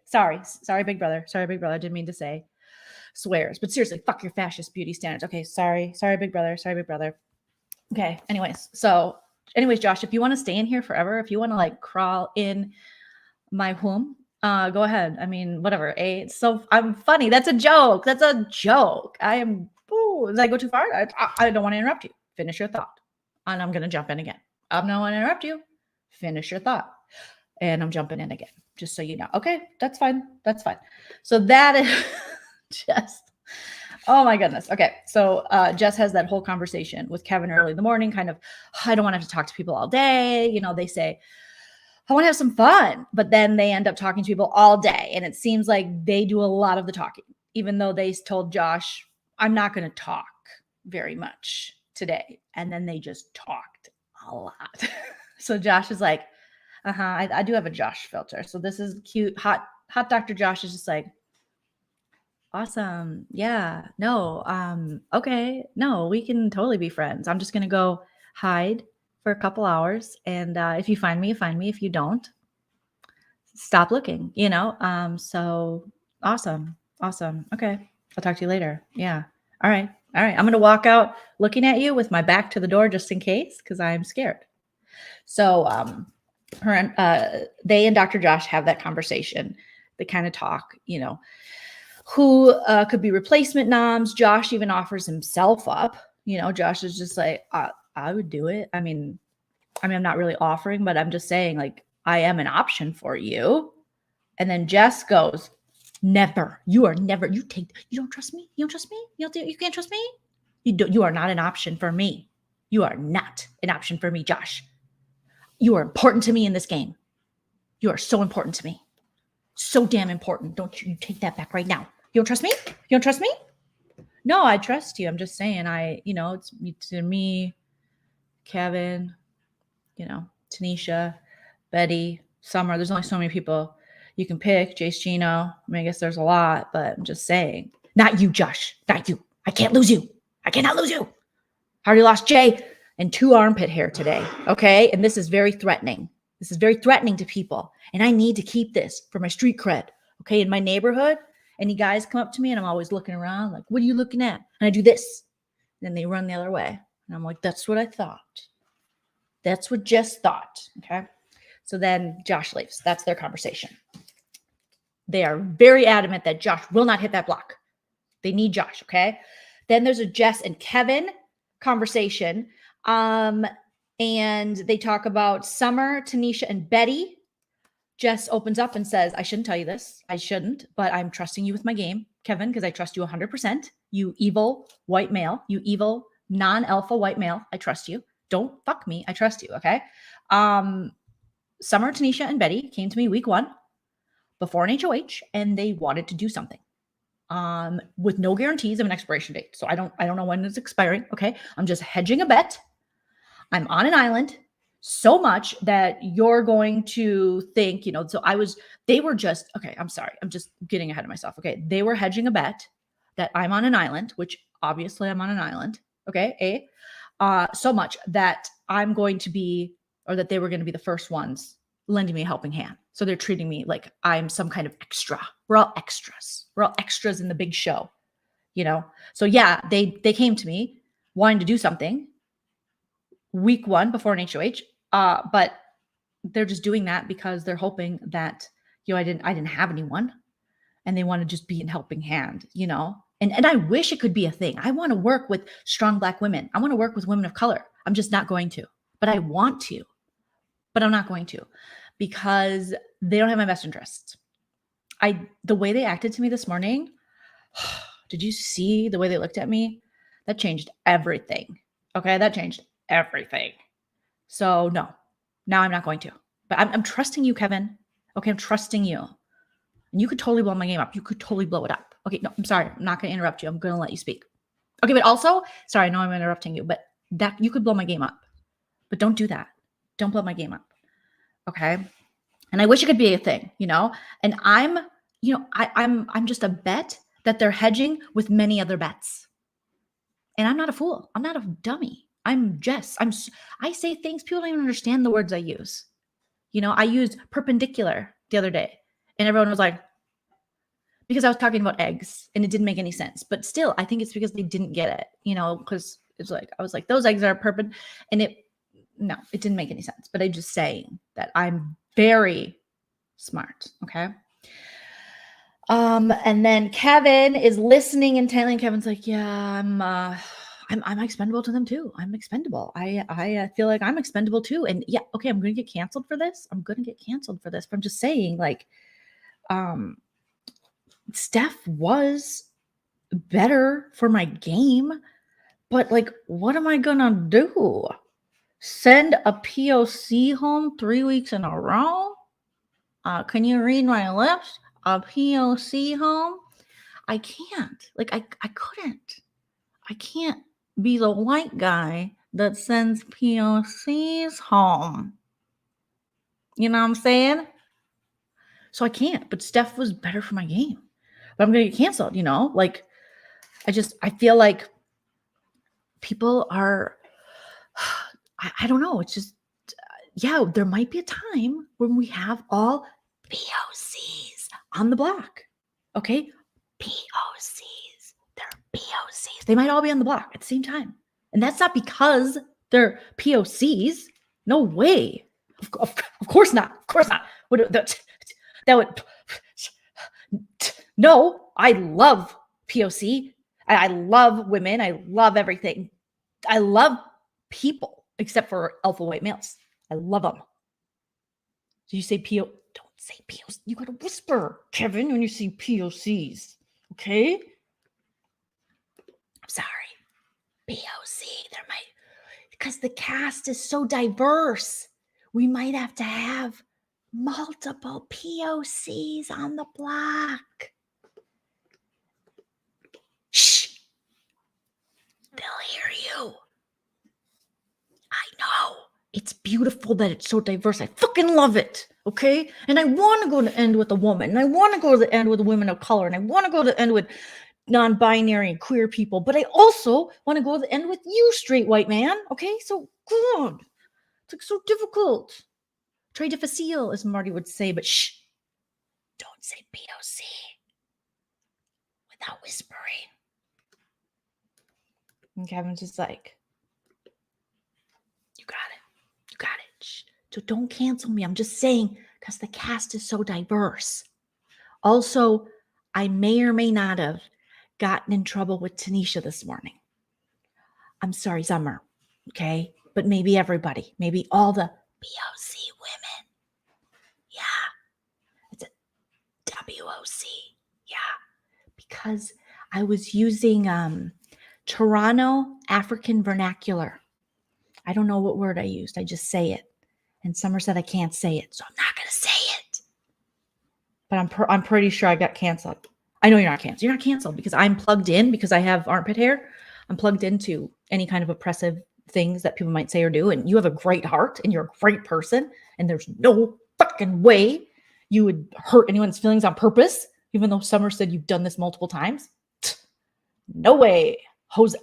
Sorry, big brother. Sorry, big brother. Didn't mean to say swears, but seriously, fuck your fascist beauty standards. Okay, sorry, big brother. Sorry, big brother. Okay. Anyways, Josh, if you want to stay in here forever, if you want to like crawl in my womb, go ahead. I mean, whatever. I'm funny. That's a joke. That's a joke. Did I go too far? I don't want to interrupt you. Finish your thought. And I'm going to jump in again. I don't want to interrupt you. Finish your thought. And I'm jumping in again, just so you know. Okay. That's fine. That's fine. So that is just, oh my goodness. Okay. So Jess has that whole conversation with Kevin early in the morning, kind of, I don't want to have to talk to people all day. You know, they say, I want to have some fun, but then they end up talking to people all day. And it seems like they do a lot of the talking, even though they told Josh, I'm not going to talk very much today. And then they just talked a lot. So Josh is like, I do have a Josh filter. So this is cute. Hot Dr. Josh is just like, awesome. Yeah. No. Okay. No, we can totally be friends. I'm just going to go hide for a couple hours. And if you find me, find me. If you don't, stop looking, you know? So awesome. Awesome. Okay. I'll talk to you later. Yeah. All right. All right. I'm going to walk out looking at you with my back to the door just in case, because I'm scared. So they and Dr. Josh have that conversation. They kind of talk, you know, who could be replacement noms. Josh even offers himself up. You know, Josh is just like, I would do it. I mean, I'm not really offering, but I'm just saying, like, I am an option for you. And then Jess goes, never. You are never. You don't trust me. You don't trust me. You can't trust me. You are not an option for me. You are not an option for me, Josh. You are important to me in this game. You are so important to me. So damn important. Don't you take that back right now. You don't trust me? You don't trust me? No, I trust you. I'm just saying, it's to me, Kevin, Tanisha, Betty, Summer. There's only so many people you can pick. Jace, Gino. I mean, I guess there's a lot, but I'm just saying. Not you, Josh. Not you. I can't lose you. I cannot lose you. I already lost Jay and 2 armpit hair today. Okay. And this is very threatening. This is very threatening to people. And I need to keep this for my street cred. Okay. In my neighborhood, any guys come up to me and I'm always looking around like, what are you looking at? And I do this. And then they run the other way. And I'm like, that's what I thought. That's what Jess thought. Okay. So then Josh leaves. That's their conversation. They are very adamant that Josh will not hit that block. They need Josh. Okay. Then there's a Jess and Kevin conversation. And they talk about Summer, Tanisha, and Betty. Jess opens up and says, I shouldn't tell you this. I shouldn't, but I'm trusting you with my game, Kevin, because I trust you 100%. You evil white male, you evil non-alpha white male. I trust you. Don't fuck me. I trust you. Okay. Summer, Tanisha, and Betty came to me week 1. before an HOH and they wanted to do something with no guarantees of an expiration date. So I don't know when it's expiring. Okay. I'm just hedging a bet. I'm on an island so much that you're going to think, they were just, okay, I'm sorry. I'm just getting ahead of myself. Okay. They were hedging a bet that I'm on an island, which obviously I'm on an island. Okay. So much that I'm going to be, or that they were going to be the first ones lending me a helping hand. So they're treating me like I'm some kind of extra. We're all extras. We're all extras in the big show, So yeah, they came to me wanting to do something week 1 before an HOH. But they're just doing that because they're hoping that, I didn't have anyone and they want to just be in helping hand, and I wish it could be a thing. I want to work with strong Black women. I want to work with women of color. I'm just not going to, but I want to, but I'm not going to because they don't have my best interests. The way they acted to me this morning, did you see the way they looked at me? That changed everything. Okay. That changed everything. So no, now I'm not going to, but I'm trusting you, Kevin. Okay. I'm trusting you. And you could totally blow my game up. You could totally blow it up. Okay. No, I'm sorry. I'm not going to interrupt you. I'm going to let you speak. Okay. But also, sorry, I know I'm interrupting you, but that you could blow my game up, but don't do that. Don't blow my game up. Okay. And I wish it could be a thing, and I'm just a bet that they're hedging with many other bets. And I'm not a fool. I'm not a dummy. I'm Jess. I say things, people don't even understand the words I use. I used perpendicular the other day and everyone was like, because I was talking about eggs and it didn't make any sense, but still, I think it's because they didn't get it, because it's like, I was like, those eggs are perpendicular and it didn't make any sense, but I'm just saying that I'm very smart. Okay. And then Kevin is listening intently and Kevin's like, yeah, I'm expendable to them too. I'm expendable. I feel like I'm expendable too. And yeah, okay, I'm going to get canceled for this. But I'm just saying, like, Steph was better for my game, but like, what am I going to do? Send a POC home 3 weeks in a row? Can you read my lips? A POC home? I can't. Like, I couldn't. I can't be the white guy that sends POCs home. You know what I'm saying? So I can't. But Steph was better for my game. But I'm going to get canceled, Like, I feel like people are, I don't know. It's just, yeah, there might be a time when we have all POCs on the block. Okay? POCs. They're POCs. They might all be on the block at the same time. And that's not because they're POCs. No way. Of course not. Of course not. That would. No, I love POC. I love women. I love everything. I love people, except for alpha white males. I love them. So you say PO. Don't say POC. You got to whisper, Kevin, when you see POCs. Okay? I'm sorry. POC. Because the cast is so diverse. We might have to have multiple POCs on the block. Shh. They'll hear you. I know. It's beautiful that it's so diverse. I fucking love it. Okay? And I want to go to the end with a woman. And I want to go to the end with women of color. And I want to go to the end with non-binary and queer people. But I also want to go to the end with you, straight white man. Okay? So good. It's like so difficult. Très difficile, as Marty would say, but shh. Don't say POC without whispering. And Kevin's just like, you got it. You got it. Shh. So don't cancel me. I'm just saying, because the cast is so diverse. Also, I may or may not have gotten in trouble with Tanisha this morning. I'm sorry, Summer. Okay? But maybe everybody. Maybe all the POC women. Yeah. It's a WOC. Yeah. Because I was using Toronto African vernacular. I don't know what word I used. I just say it. And Summer said I can't say it. So I'm not going to say it. but I'm pretty sure I got canceled. I know you're not canceled. You're not canceled because I'm plugged in because I have armpit hair. I'm plugged into any kind of oppressive things that people might say or do. And you have a great heart and you're a great person. And there's no fucking way you would hurt anyone's feelings on purpose, even though Summer said you've done this multiple times. No way. Jose.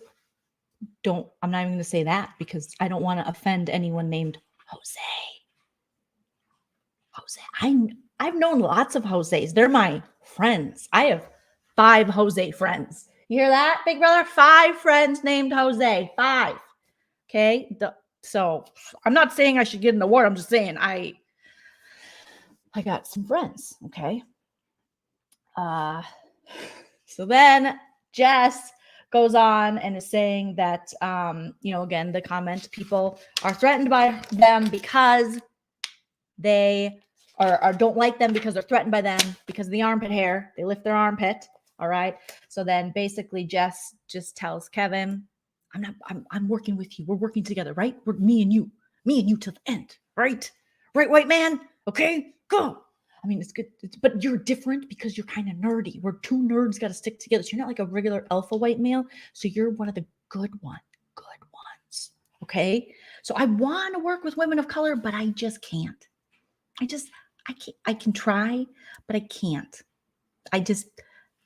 I'm not even going to say that because I don't want to offend anyone named Jose. I've known lots of Jose's. They're my friends. I have 5 Jose friends. You hear that, big brother? 5 friends named Jose. 5. Okay. So I'm not saying I should get an award. I'm just saying I got some friends. Okay. So then Jess goes on and is saying that, again, the comment, people are threatened by them because they or don't like them because they're threatened by them because of the armpit hair. They lift their armpit. All right. So then basically Jess just tells Kevin, I'm working with you. We're working together, right? We're me and you to the end, right? Right, white man. Okay, go. I mean, it's good, but you're different because you're kind of nerdy. We're 2 nerds got to stick together. So you're not like a regular alpha white male. So you're one of the good ones. Okay. So I want to work with women of color, but I just can't. I can't. I can try, but I can't.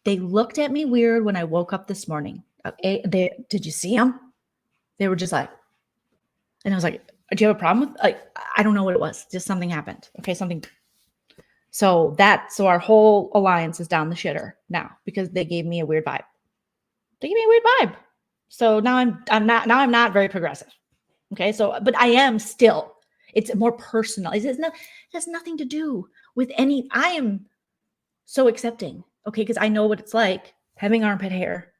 They looked at me weird when I woke up this morning. Did you see them? They were just like, and I was like, do you have a problem with, like, I don't know what it was. Just something happened. Okay. So our whole alliance is down the shitter now because they gave me a weird vibe. So now I'm not very progressive. Okay. So, but I am still, it's more personal. It has nothing to do with I am so accepting. Okay. Because I know what it's like having armpit hair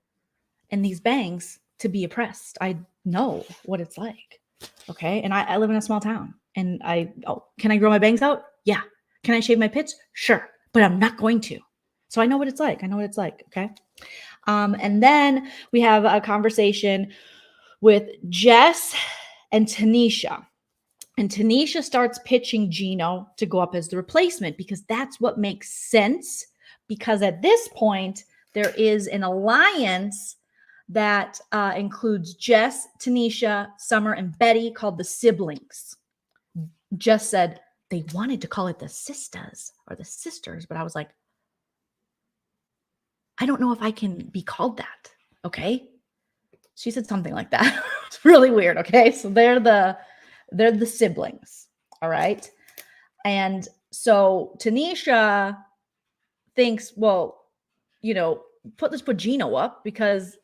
and these bangs to be oppressed. I know what it's like. Okay. And I live in a small town and can I grow my bangs out? Yeah. Can I shave my pits? Sure. But I'm not going to. So I know what it's like. Okay. And then we have a conversation with Jess and Tanisha. And Tanisha starts pitching Gino to go up as the replacement because that's what makes sense. Because at this point, there is an alliance that includes Jess, Tanisha, Summer, and Betty called the Siblings. Jess said they wanted to call it the Sisters or the Sisters, but I was like, I don't know if I can be called that. Okay. She said something like that. It's really weird. Okay. So they're the siblings. All right. And so Tanisha thinks, well, let's put Gino up because,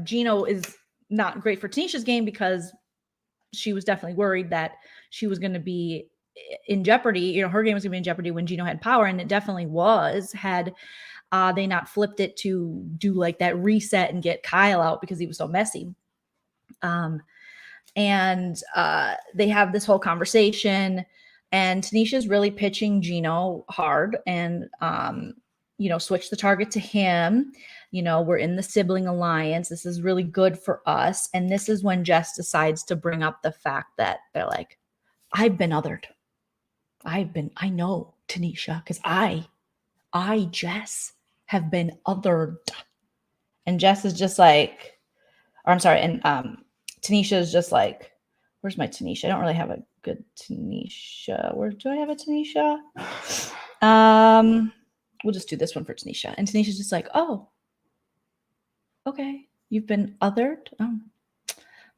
Gino is not great for Tanisha's game because she was definitely worried that she was going to be in jeopardy. Her game was going to be in jeopardy when Gino had power. And it definitely was, had they not flipped it to do like that reset and get Kyle out because he was so messy. And they have this whole conversation and Tanisha's really pitching Gino hard and, switch the target to him. We're in the sibling alliance. This is really good for us. And this is when Jess decides to bring up the fact that they're like, I've been othered. I know Tanisha because Jess have been othered. And Jess is just like, or I'm sorry. And, Tanisha is just like, where's my Tanisha? I don't really have a good Tanisha. Where do I have a Tanisha? We'll just do this one for Tanisha. And Tanisha's just like, oh, okay. You've been othered. Oh,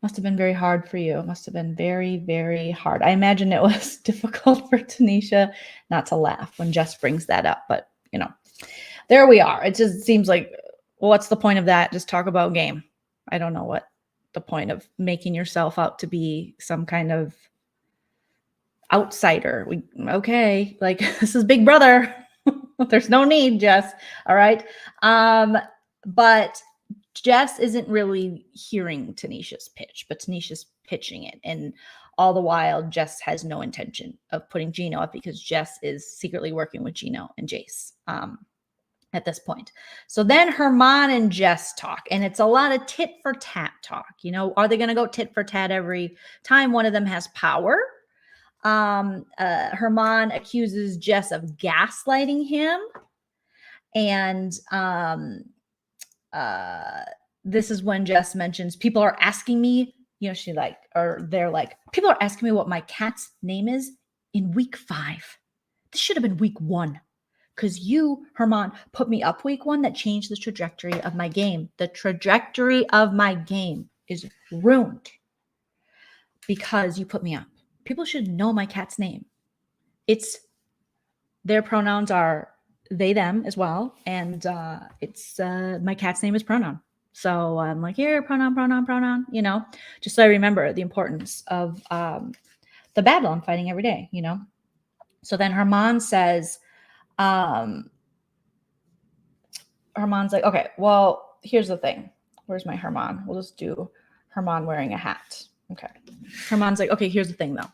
must have been very hard for you. It must have been very, very hard. I imagine it was difficult for Tanisha not to laugh when Jess brings that up. But, there we are. It just seems like, well, what's the point of that? Just talk about game. I don't know what the point of making yourself out to be some kind of outsider. Okay, like this is Big Brother. There's no need, Jess. All right. But Jess isn't really hearing Tanisha's pitch, but Tanisha's pitching it. And all the while, Jess has no intention of putting Gino up because Jess is secretly working with Gino and Jace at this point. So then Herman and Jess talk, and it's a lot of tit for tat talk. Are they going to go tit for tat every time one of them has power? Herman accuses Jess of gaslighting him. And this is when Jess mentions, people are asking me, they're like, people are asking me what my cat's name is in week 5. This should have been week 1. Because you, Herman, put me up week 1. That changed the trajectory of my game. The trajectory of my game is ruined because you put me up. People should know my cat's name. Their pronouns are they, them as well. And my cat's name is Pronoun. So I'm like, here, pronoun, just so I remember the importance of the battle I'm fighting every day, So then Herman says, Herman's like, okay, well, here's the thing. Where's my Herman? We'll just do Herman wearing a hat. Okay. Herman's like, okay, here's the thing though.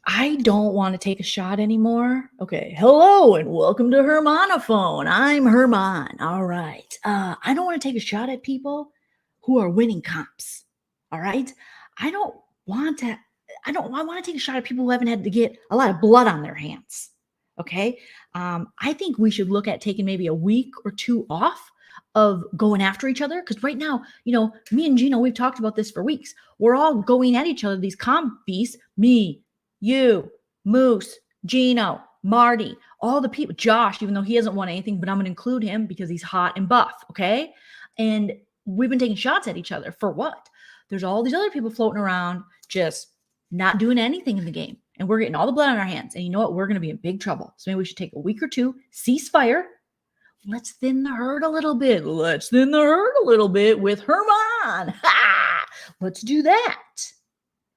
I don't want to take a shot anymore. Okay. Hello and welcome to Hermanophone. I'm Herman. All right. I don't want to take a shot at people who are winning comps. All right. I want to take a shot at people who haven't had to get a lot of blood on their hands. Okay. I think we should look at taking maybe a week or 2 off of going after each other. Because right now, me and Gino, we've talked about this for weeks. We're all going at each other, these comp beasts, me, you, Moose, Gino, Marty, all the people, Josh, even though he hasn't won anything, but I'm going to include him because he's hot and buff. Okay. And we've been taking shots at each other for what? There's all these other people floating around just not doing anything in the game. And we're getting all the blood on our hands. And you know what? We're going to be in big trouble. So maybe we should take a week or 2, cease fire. Let's thin the herd a little bit. With Herman. Ha! Let's do that.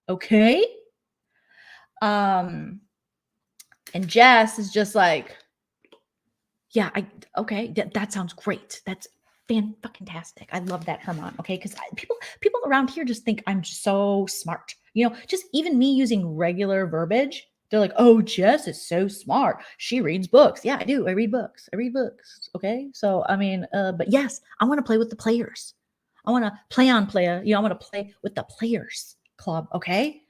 Okay. And Jess is just like, yeah, okay. That sounds great. That's fan-fucking-tastic. I love that, Herman. Okay. Because people around here just think I'm so smart. Just even me using regular verbiage, they're like, oh, Jess is so smart. She reads books. Yeah, I do. I read books. Okay. So, but yes, I want to play with the players. I want to play on player. I want to play with the players club. Okay.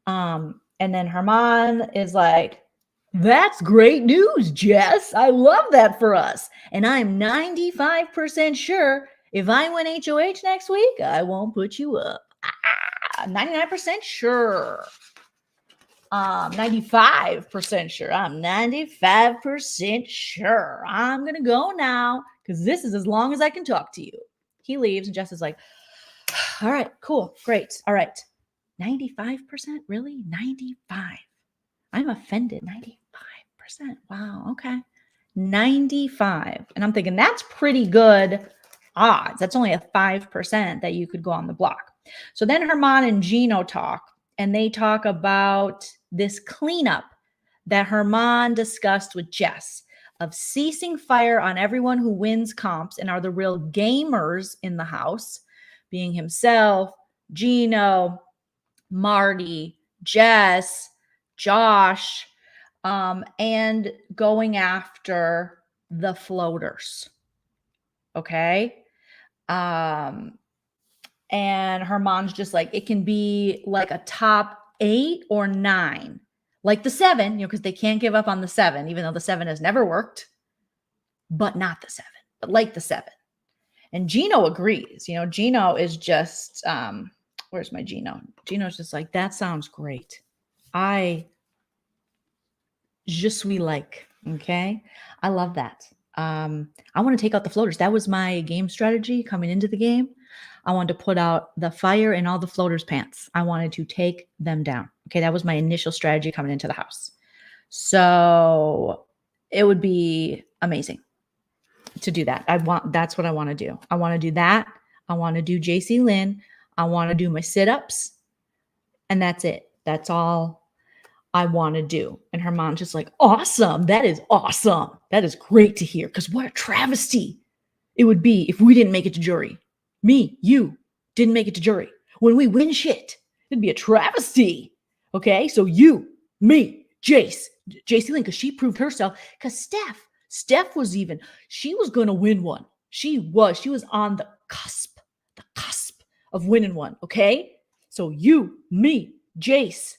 And then Herman is like, that's great news, Jess. I love that for us. And I'm 95% sure if I win HOH next week, I won't put you up. 99% sure. 95% sure. I'm 95% sure. I'm going to go now because this is as long as I can talk to you. He leaves and Jess is like, all right, cool, great. All right. 95%? Really? 95. I'm offended. 95%. Wow. Okay. 95. And I'm thinking that's pretty good odds. That's only a 5% that you could go on the block. So then Herman and Gino talk, and they talk about this cleanup that Herman discussed with Jess of ceasing fire on everyone who wins comps and are the real gamers in the house, being himself, Gino, Marty, Jess, Josh, and going after the floaters. Okay. And Herman's just like, it can be like a top 8 or 9, like the 7, because they can't give up on the 7, even though the 7 has never worked, but not the 7, but like the 7. And Gino agrees. Gino is just, where's my Gino? Gino's just like, that sounds great. Je suis like, okay. I love that. I want to take out the floaters. That was my game strategy coming into the game. I wanted to put out the fire in all the floaters' pants. I wanted to take them down. Okay. That was my initial strategy coming into the house. So it would be amazing to do that. That's what I want to do. I want to do that. I want to do JC Lynn. I want to do my sit-ups. And that's it. That's all I want to do. And Herman's just like, awesome. That is awesome. That is great to hear. Because what a travesty it would be if we didn't make it to jury. Me, you didn't make it to jury. When we win shit, it'd be a travesty. Okay? So you, me, JC Lynn, because she proved herself. Because Steph was she was going to win one. She was on the cusp of winning one. Okay? So you, me, Jace,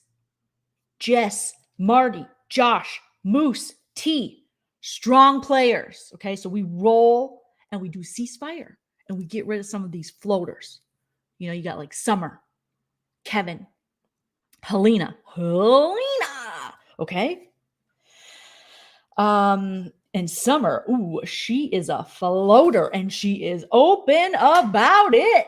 Jess, Marty, Josh, Moose, T, strong players. Okay, so we roll and we do ceasefire and we get rid of some of these floaters. You know, you got like Summer, Kevin, Helena. Okay. And Summer, ooh, she is a floater and she is open about it.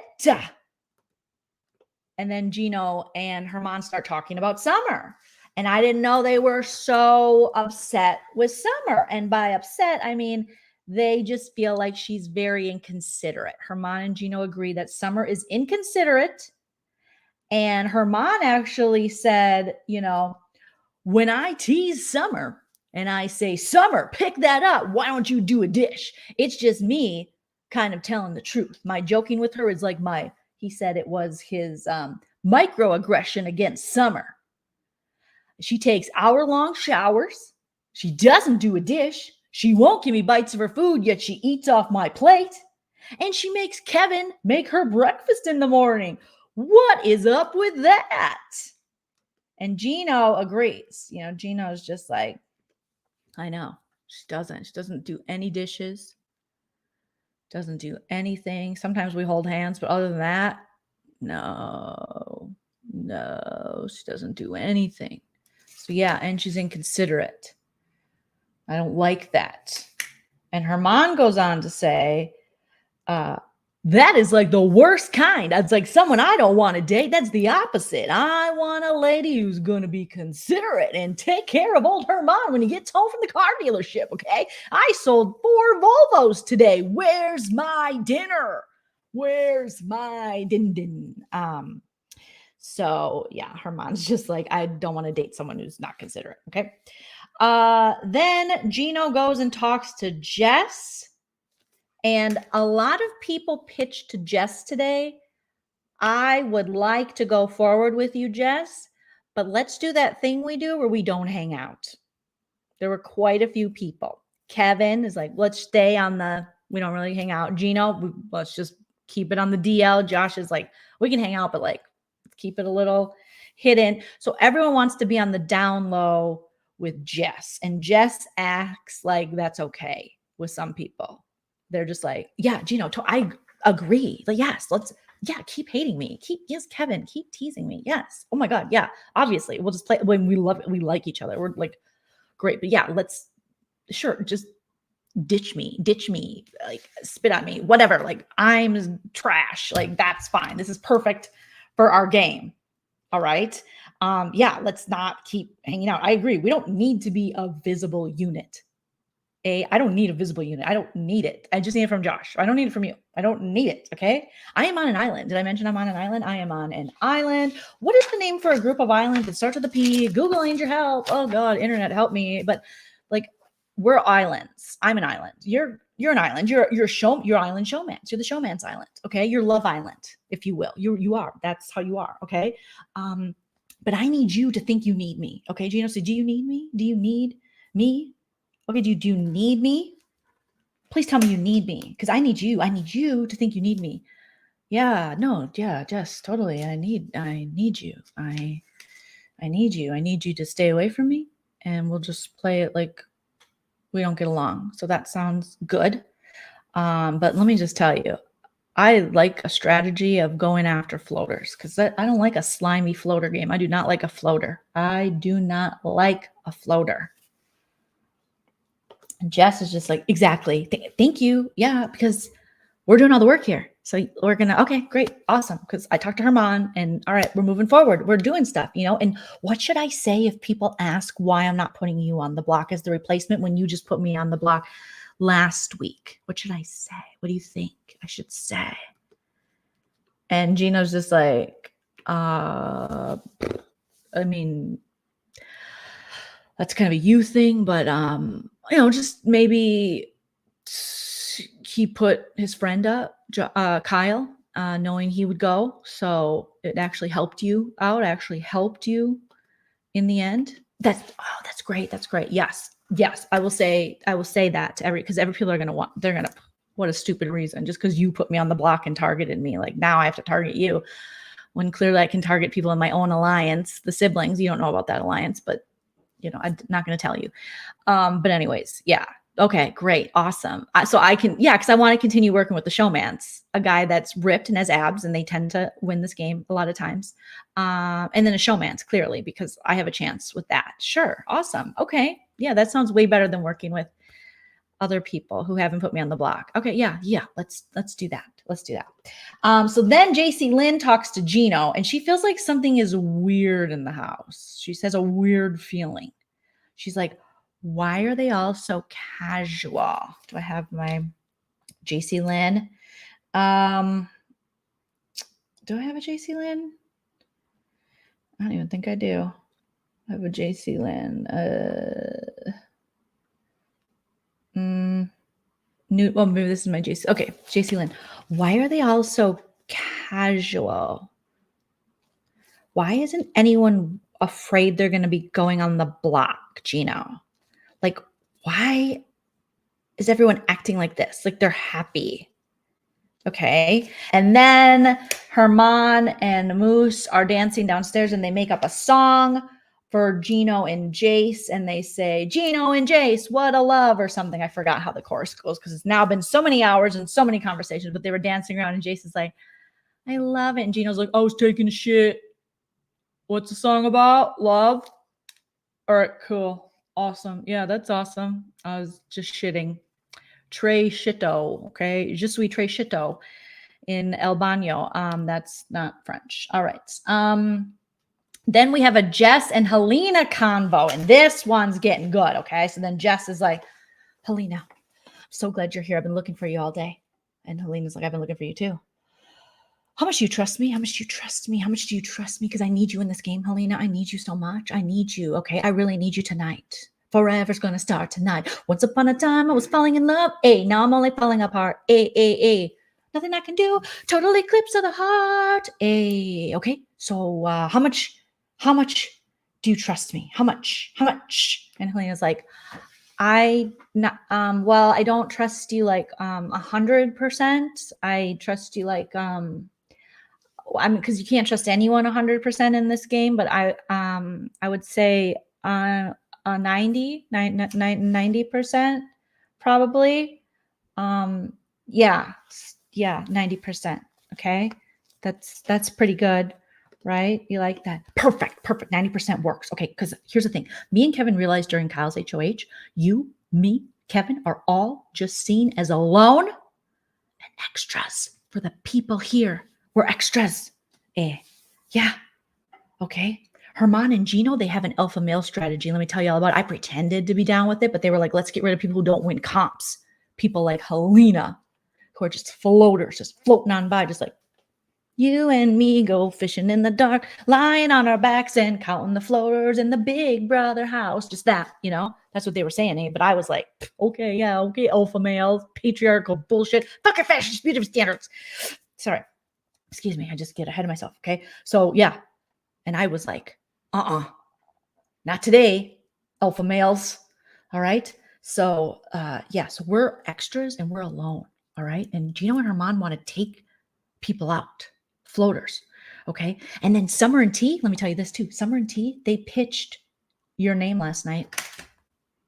And then Gino and Herman start talking about Summer. And I didn't know they were so upset with Summer. And by upset, I mean, they just feel like she's very inconsiderate. Herman and Gino agree that Summer is inconsiderate. And Herman actually said, you know, when I tease Summer and I say, Summer, pick that up. Why don't you do a dish? It's just me kind of telling the truth. My joking with her is like he said it was his microaggression against Summer. She takes hour-long showers. She doesn't do a dish. She won't give me bites of her food, yet she eats off my plate. And she makes Kevin make her breakfast in the morning. What is up with that? And Gino agrees. You know, Gino's just like, I know. She doesn't do any dishes. Doesn't do anything. Sometimes we hold hands, but other than that, no, she doesn't do anything. So yeah, and she's inconsiderate. I don't like that. And Herman goes on to say, that is like the worst kind. That's like someone I don't want to date. That's the opposite. I want a lady who's going to be considerate and take care of old Herman when he gets home from the car dealership, okay? I sold 4 Volvos today. Where's my dinner? Where's my din-din? So yeah, Herman's just like, I don't want to date someone who's not considerate, okay? Then Gino goes and talks to Jess. And a lot of people pitched to Jess today. I would like to go forward with you, Jess, but let's do that thing we do where we don't hang out. There were quite a few people. Kevin is like, let's stay on we don't really hang out. Gino, let's just keep it on the DL. Josh is like, we can hang out, but like, keep it a little hidden. So everyone wants to be on the down low with Jess. And Jess acts like that's okay with some people. They're just like, yeah, Gino, I agree. Like, yes, keep hating me. Yes, Kevin, keep teasing me. Yes. Oh my God. Yeah. Obviously, we'll just play when we love it. We like each other. We're like, great. But yeah, just ditch me, like spit at me, whatever. Like, I'm trash. Like, that's fine. This is perfect for our game. All right. Yeah, let's not keep hanging out. I agree. We don't need to be a visible unit. I don't need a visible unit. I don't need it. I just need it from Josh. I don't need it from you. I don't need it. Okay. I am on an island. Did I mention I'm on an island? I am on an island. What is the name for a group of islands that starts with a P? Google needs your help. Oh God, internet, help me. But like, we're islands. I'm an island. You're an island. You're island showman. You're the showman's island. Okay. You're Love Island, if you will. You are. That's how you are. Okay. But I need you to think you need me. Okay. Gino, so do you need me? Do you need me? Okay, do you need me? Please tell me you need me, because I need you. I need you to think you need me. Yeah, no, yeah, Jess, totally. I need you. I need you. I need you to stay away from me, and we'll just play it like we don't get along. So that sounds good. But let me just tell you, I like a strategy of going after floaters, because I don't like a slimy floater game. I do not like a floater. I do not like a floater. And Jess is just like, exactly. Thank you. Yeah, because we're doing all the work here. So we're going to, okay, great. Awesome. Because I talked to her mom and all right, we're moving forward. We're doing stuff, you know. And what should I say if people ask why I'm not putting you on the block as the replacement when you just put me on the block last week? What should I say? What do you think I should say? And Gino's just like, I mean, that's kind of a you thing, but, you know, just maybe he put his friend up, Kyle, knowing he would go. So it actually helped you out, actually helped you in the end. That's great. That's great. Yes. I will say that to because every people are going to what a stupid reason, just because you put me on the block and targeted me. Like, now I have to target you. when clearly I can target people in my own alliance, the siblings. You don't know about that alliance, but I'm not going to tell you. But anyways, yeah. Okay, great. Awesome. So I can, because I want to continue working with the showmans, a guy that's ripped and has abs, and they tend to win this game a lot of times. And then a showman's, clearly, because I have a chance with that. Sure. Awesome. Okay. Yeah, that sounds way better than working with other people who haven't put me on the block. Okay. Yeah. Let's do that. Let's do that. So then JC Lynn talks to Gino, and she feels like something is weird in the house. She says a weird feeling. She's like, why are they all so casual? Do I have my JC Lynn? Do I have a JC Lynn? I don't even think I do. I have a JC Lynn. Well, maybe this is my JC. Okay, JC Lynn. Why are they all so casual? Why isn't anyone afraid they're going to be going on the block, Gino? Like, why is everyone acting like this? Like they're happy. Okay. And then Herman and Moose are dancing downstairs, and they make up a song for Gino and Jace. And they say, Gino and Jace, what a love, or something. I forgot how the chorus goes because it's now been so many hours and so many conversations, but they were dancing around, and Jace is like, I love it. And Gino's like, I was taking a shit. What's the song about? Love? All right, cool. Awesome. Yeah, that's awesome. I was just shitting. Tres shito, okay? Je suis tres shito in El Baño. That's not French. All right. Then we have a Jess and Helena convo, and this one's getting good, okay? So then Jess is like, Helena, I'm so glad you're here. I've been looking for you all day. And Helena's like, I've been looking for you too. How much do you trust me? How much do you trust me? How much do you trust me? Because I need you in this game, Helena. I need you so much. I need you, okay? I really need you tonight. Forever's gonna start tonight. Once upon a time, I was falling in love. Now I'm only falling apart. Nothing I can do. Total eclipse of the heart. Okay? So how much do you trust me? How much? And Helena's like, I don't trust you like 100%. I trust you like because you can't trust anyone 100% in this game, but I would say 90% probably. 90%. Okay. That's pretty good, right? You like that? Perfect. 90% works. Okay. Because here's the thing. Me and Kevin realized during Kyle's HOH, you, me, Kevin are all just seen as alone and extras for the people here. We're extras. Yeah. Okay. Herman and Gino, they have an alpha male strategy. Let me tell you all about it. I pretended to be down with it, but they were like, let's get rid of people who don't win comps. People like Helena, who are just floaters, just floating on by, just like, you and me go fishing in the dark, lying on our backs and counting the floaters in the big brother house. Just that, that's what they were saying. But I was like, okay, alpha males, patriarchal bullshit, fucking fascist beauty standards. Sorry. Excuse me. I just get ahead of myself. Okay. So yeah. And I was like, not today, alpha males. All right. So, so we're extras and we're alone. All right. And Gino and Herman want to take people out, floaters. Okay. And then Summer and T, let me tell you this too. Summer and T, they pitched your name last night.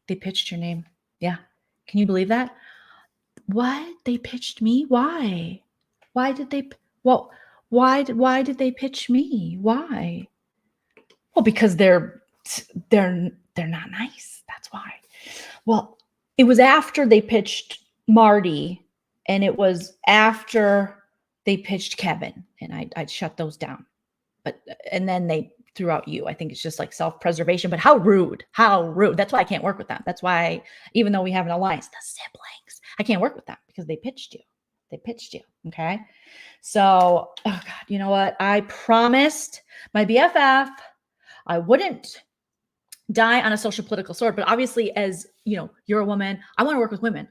They pitched your name. Yeah. Can you believe that? What? They pitched me? Why? Why did they? Well, why did they pitch me? Why? Well, because they're not nice. That's why. Well, it was after they pitched Marty, and it was after they pitched Kevin, and I'd shut those down. And then they threw out you. I think it's just like self-preservation, but how rude. That's why I can't work with them. That's why, even though we have an alliance, the siblings, I can't work with them because they pitched you. Okay. So, oh God, you know what? I promised my BFF I wouldn't die on a social political sword, but obviously, as you're a woman, I want to work with women.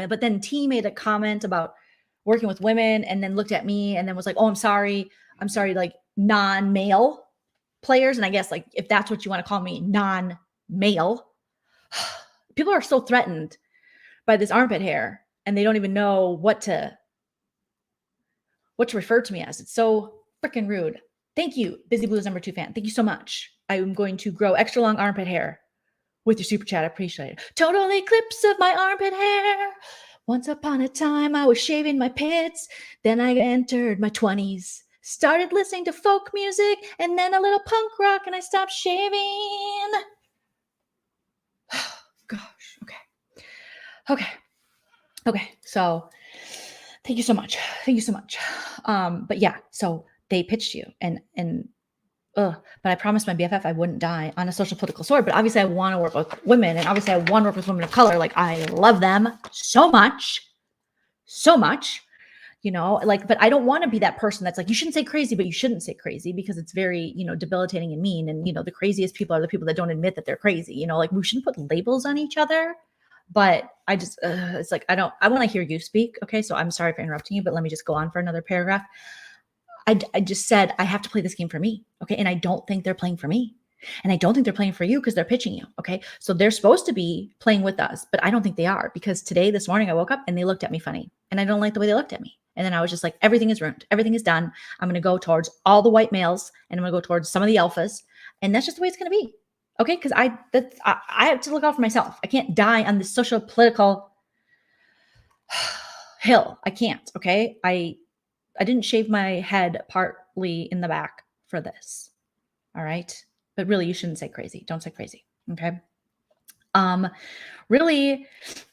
But then T made a comment about working with women, and then looked at me and then was like, oh, I'm sorry, like non-male players. And I guess like, if that's what you want to call me, non-male, people are so threatened by this armpit hair, and they don't even know what to refer to me as. It's so freaking rude. Thank you, Busy Blues number 2 fan. Thank you so much. I'm going to grow extra long armpit hair with your super chat. I appreciate it. Total eclipse of my armpit hair. Once upon a time, I was shaving my pits. Then I entered my 20s. Started listening to folk music and then a little punk rock, and I stopped shaving. Gosh. Okay. So thank you so much. But yeah, so they pitched you but I promised my BFF I wouldn't die on a social political sword. But obviously I want to work with women, and obviously I want to work with women of color. Like, I love them so much, but I don't want to be that person that's like, you shouldn't say crazy, but you shouldn't say crazy, because it's very, debilitating and mean. And, the craziest people are the people that don't admit that they're crazy. Like, we shouldn't put labels on each other. But I just, it's like, I want to hear you speak. Okay. So I'm sorry for interrupting you, but let me just go on for another paragraph. I just said, I have to play this game for me. Okay. And I don't think they're playing for me. And I don't think they're playing for you, because they're pitching you. Okay. So they're supposed to be playing with us, but I don't think they are, because this morning I woke up and they looked at me funny, and I don't like the way they looked at me. And then I was just like, everything is ruined. Everything is done. I'm going to go towards all the white males, and I'm going to go towards some of the alphas. And that's just the way it's going to be. Okay. Cause I have to look out for myself. I can't die on this social political hill. I can't. Okay. I didn't shave my head partly in the back for this. All right. But really, you shouldn't say crazy. Don't say crazy. Okay. Really,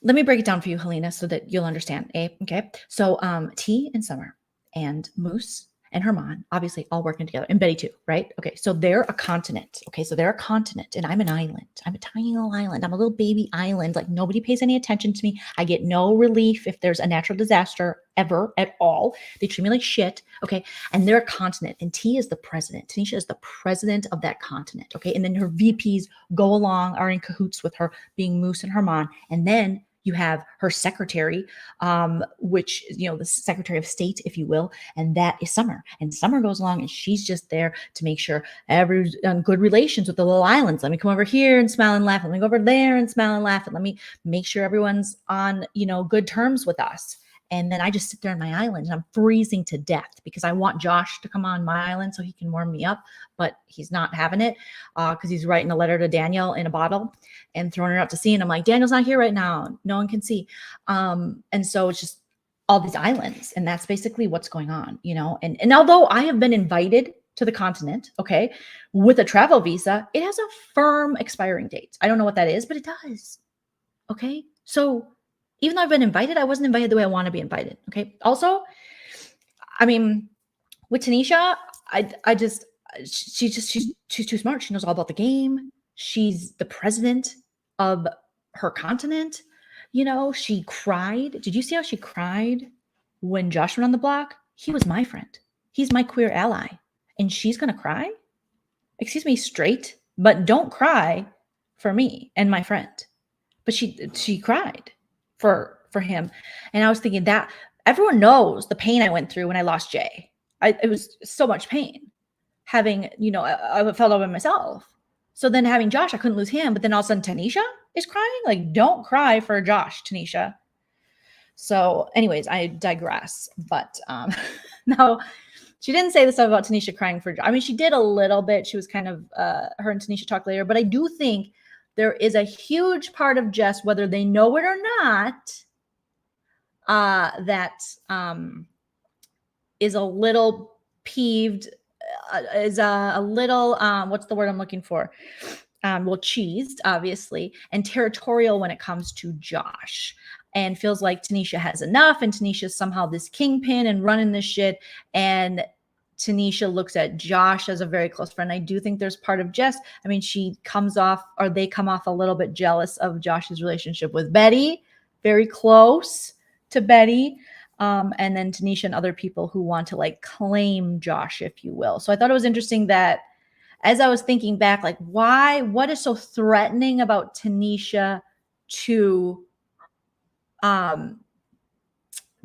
let me break it down for you, Helena, so that you'll understand. Okay. So, T and Summer and Moose and Herman, obviously all working together, and Betty too, right? Okay. So they're a continent. Okay. So they're a continent, and I'm an island. I'm a tiny little island. I'm a little baby island. Like, nobody pays any attention to me. I get no relief if there's a natural disaster ever at all. They treat me like shit. Okay. And they're a continent, and T is the president. Tanisha is the president of that continent. Okay. And then her VPs go along, are in cahoots with her, being Moose and Herman. And then you have her secretary, which, the Secretary of State, if you will, and that is Summer. And Summer goes along, and she's just there to make sure everyone's on good relations with the little islands. Let me come over here and smile and laugh. Let me go over there and smile and laugh. And let me make sure everyone's on, good terms with us. And then I just sit there on my island, and I'm freezing to death, because I want Josh to come on my island so he can warm me up, but he's not having it, because he's writing a letter to Daniel in a bottle and throwing her out to sea. And I'm like, Daniel's not here right now. No one can see. And so it's just all these islands, and that's basically what's going on, and although I have been invited to the continent, okay, with a travel visa, it has a firm expiring date. I don't know what that is, but it does. Okay. So even though I've been invited, I wasn't invited the way I want to be invited. Okay. Also, I mean, with Tanisha, she's too smart. She knows all about the game. She's the president of her continent. She cried. Did you see how she cried when Josh went on the block? He was my friend. He's my queer ally. And she's going to cry? Excuse me, straight, but don't cry for me and my friend. But she cried for him. And I was thinking that everyone knows the pain I went through when I lost Jay. It was so much pain having, I felt over myself. So then having Josh, I couldn't lose him. But then all of a sudden Tanisha is crying. Like, don't cry for Josh, Tanisha. So anyways, I digress. But no, she didn't say this stuff about Tanisha crying for Josh. I mean, she did a little bit. She was kind of, her and Tanisha talked later. But I do think there is a huge part of Jess, whether they know it or not, that is a little peeved, is a little, what's the word I'm looking for? Cheesed, obviously, and territorial when it comes to Josh, and feels like Tanisha has enough, and Tanisha's somehow this kingpin and running this shit, and Tanisha looks at Josh as a very close friend. I do think there's part of Jess. I mean, they come off a little bit jealous of Josh's relationship with Betty, very close to Betty. And then Tanisha and other people who want to like claim Josh, if you will. So I thought it was interesting that as I was thinking back, like what is so threatening about Tanisha to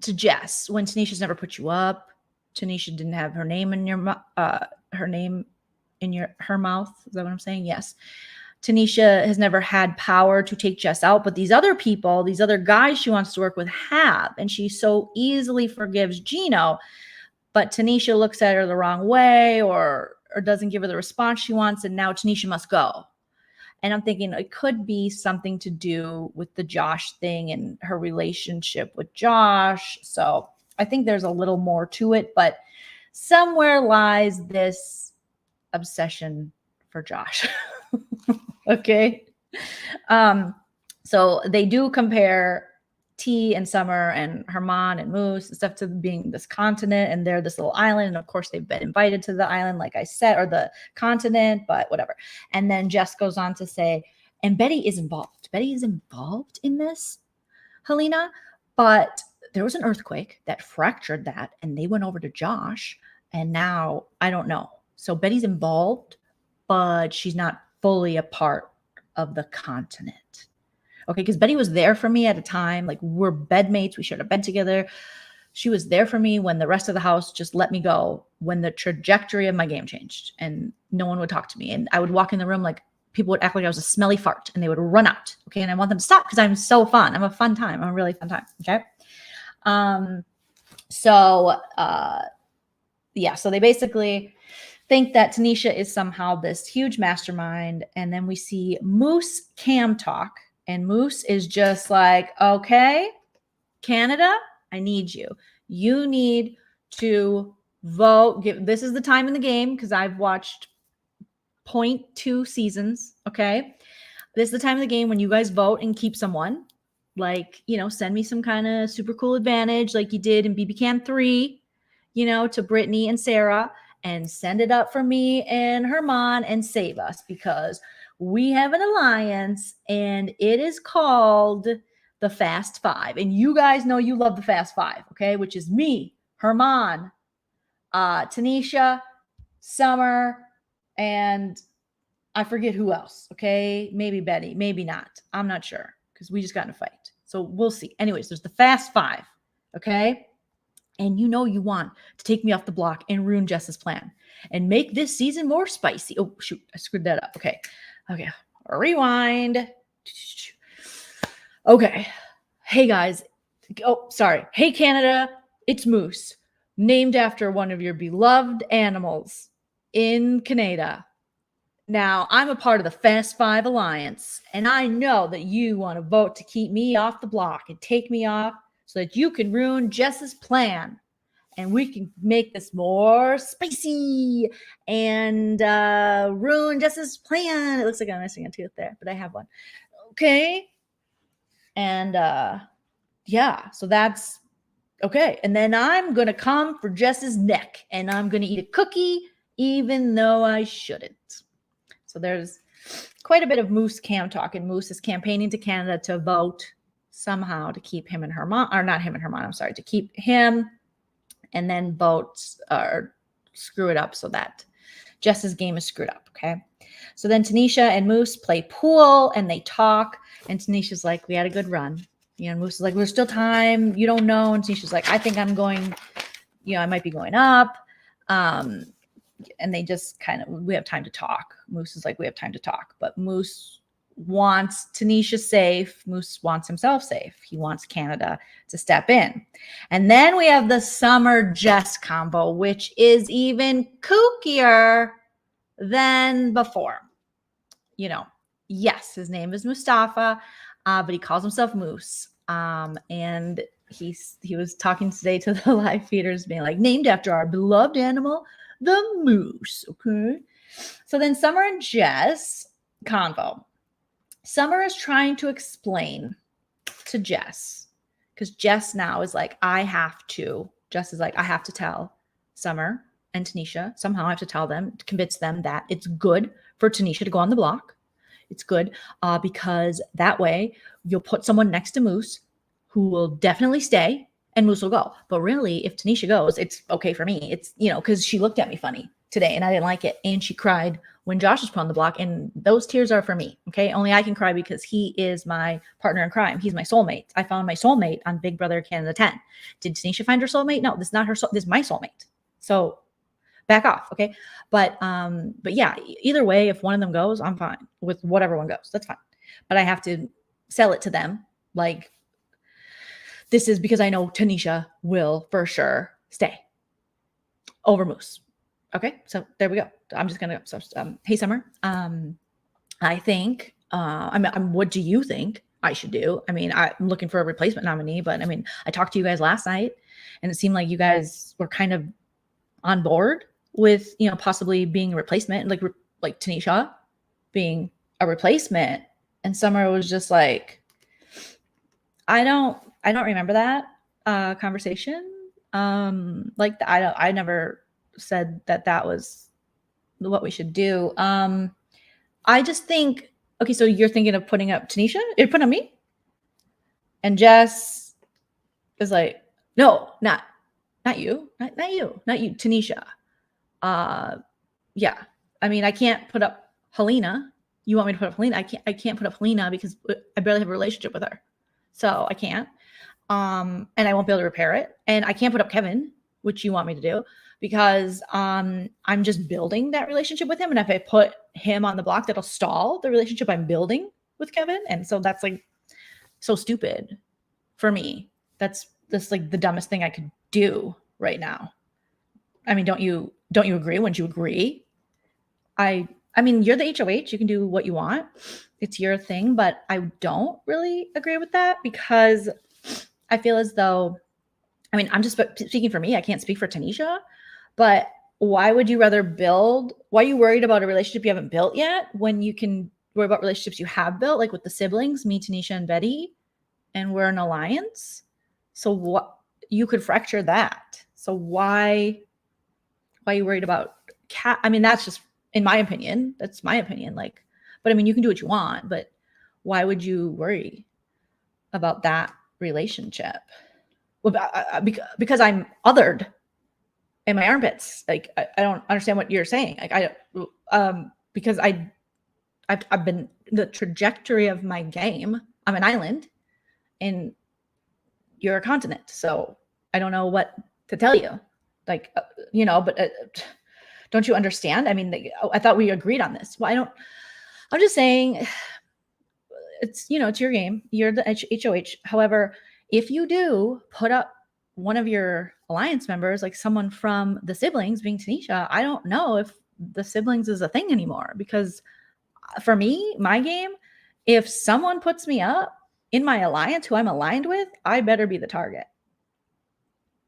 Jess when Tanisha's never put you up? Tanisha didn't have her name in her mouth. Is that what I'm saying? Yes. Tanisha has never had power to take Jess out, but these other people, these other guys she wants to work with have, and she so easily forgives Gino. but Tanisha looks at her the wrong way or doesn't give her the response she wants, and now Tanisha must go. And I'm thinking it could be something to do with the Josh thing and her relationship with Josh. So I think there's a little more to it, but somewhere lies this obsession for Josh. Okay. So they do compare T and Summer and Herman and Moose and stuff to being this continent, and they're this little island. And of course, they've been invited to the island, like I said, or the continent, but whatever. And then Jess goes on to say, and Betty is involved. Betty is involved in this, Helena, but there was an earthquake that fractured that, and they went over to Josh, and now I don't know. So Betty's involved, but she's not fully a part of the continent. Okay, because Betty was there for me at a time, like we're bedmates, we shared a bed together. She was there for me when the rest of the house just let me go, when the trajectory of my game changed and no one would talk to me. And I would walk in the room like people would act like I was a smelly fart and they would run out. Okay, and I want them to stop because I'm so fun. I'm a fun time. I'm a really fun time. Okay. Yeah, so they basically think that Tanisha is somehow this huge mastermind. And then we see Moose Cam talk. And Moose is just like, okay, Canada, I need you. You need to vote. This is the time in the game because I've watched 0.2 seasons. Okay. This is the time of the game when you guys vote and keep someone. Like, send me some kind of super cool advantage like you did in bbcan 3, to Brittany and Sarah, and send it up for me and Herman and save us because we have an alliance and it is called the Fast Five. And you guys know you love the Fast Five, okay? Which is me, Herman, Tanisha, Summer, and I forget who else, okay? Maybe Betty, maybe not. I'm not sure because we just got in a fight. So we'll see. Anyways, there's the Fast Five, okay? And you want to take me off the block and ruin Jess's plan and make this season more spicy. Oh, shoot. I screwed that up. Okay. Rewind. Okay. Hey, guys. Oh, sorry. Hey, Canada. It's Moose, named after one of your beloved animals in Canada. Now, I'm a part of the Fast Five Alliance, and I know that you want to vote to keep me off the block and take me off so that you can ruin Jess's plan and we can make this more spicy and ruin Jess's plan. It looks like I'm missing a tooth there, but I have one. Okay. And yeah, so that's okay. And then I'm going to come for Jess's neck and I'm going to eat a cookie even though I shouldn't. So there's quite a bit of Moose Cam talk, and Moose is campaigning to Canada to vote somehow to keep him and Herman, or not him and Herman, I'm sorry, to keep him and then vote or screw it up so that Jess's game is screwed up, okay? So then Tanisha and Moose play pool and they talk, and Tanisha's like, we had a good run. Moose is like, there's still time. You don't know. And Tanisha's like, I think I'm going, I might be going up. And they just we have time to talk. Moose is like, we have time to talk. But Moose wants Tanisha safe. Moose wants himself safe. He wants Canada to step in. And then we have the Summer Jess combo, which is even kookier than before. Yes, his name is Mustafa, but he calls himself Moose. And he was talking today to the live feeders, being like, named after our beloved animal, the moose. Okay. So then Summer and Jess convo. Summer is trying to explain to Jess because Jess now is like, Jess is like, I have to tell Summer and Tanisha. Somehow I have to tell them, to convince them that it's good for Tanisha to go on the block. It's good because that way you'll put someone next to Moose who will definitely stay and Moose will go. But really, if Tanisha goes, it's okay for me. It's, because she looked at me funny today and I didn't like it. And she cried when Josh was put on the block, and those tears are for me. Okay. Only I can cry because he is my partner in crime. He's my soulmate. I found my soulmate on Big Brother Canada 10. Did Tanisha find her soulmate? No, this is not her. This is my soulmate. So back off. Okay. But yeah, either way, if one of them goes, I'm fine with whatever one goes. That's fine. But I have to sell it to them. Like, this is because I know Tanisha will for sure stay. over Moose. Okay, so there we go. I'm just gonna. So, hey, Summer. I think. What do you think I should do? I mean, I'm looking for a replacement nominee, but I mean, I talked to you guys last night, and it seemed like you guys were kind of on board with, you know, possibly being a replacement, like Tanisha being a replacement. And Summer was just like, I don't remember that conversation. I never said that was what we should do. I just think, okay, so you're thinking of putting up Tanisha? You're putting on me? And Jess is like, no, not you, not you, Tanisha. Yeah. I mean, I can't put up Helena. You want me to put up Helena? I can't put up Helena because I barely have a relationship with her. So I can't. And I won't be able to repair it. And I can't put up Kevin, which you want me to do, because I'm just building that relationship with him. And if I put him on the block, that'll stall the relationship I'm building with Kevin. And so that's like so stupid for me. That's like the dumbest thing I could do right now. I mean, don't you agree? Wouldn't you agree? I mean, you're the HOH. You can do what you want. It's your thing, but I don't really agree with that because I feel as though, I mean, I'm just speaking for me. I can't speak for Tanisha, but why would you rather why are you worried about a relationship you haven't built yet when you can worry about relationships you have built, like with the siblings, me, Tanisha, and Betty, and we're an alliance? So what, you could fracture that. So why are you worried about cat? I mean, that's just, in my opinion, that's my opinion. Like, but I mean, you can do what you want, but why would you worry about that relationship? Well, because I'm othered in my armpits. Like, I don't understand what you're saying. Like, because I've been the trajectory of my game. I'm an island, and you're a continent. So I don't know what to tell you. Like, you know, but don't you understand? I mean, I thought we agreed on this. Well, I'm just saying, it's, you know, it's your game. You're the HOH. However, if you do put up one of your alliance members, like someone from the siblings, being Tanisha, I don't know if the siblings is a thing anymore, because for me, my game, if someone puts me up in my alliance who I'm aligned with, I better be the target,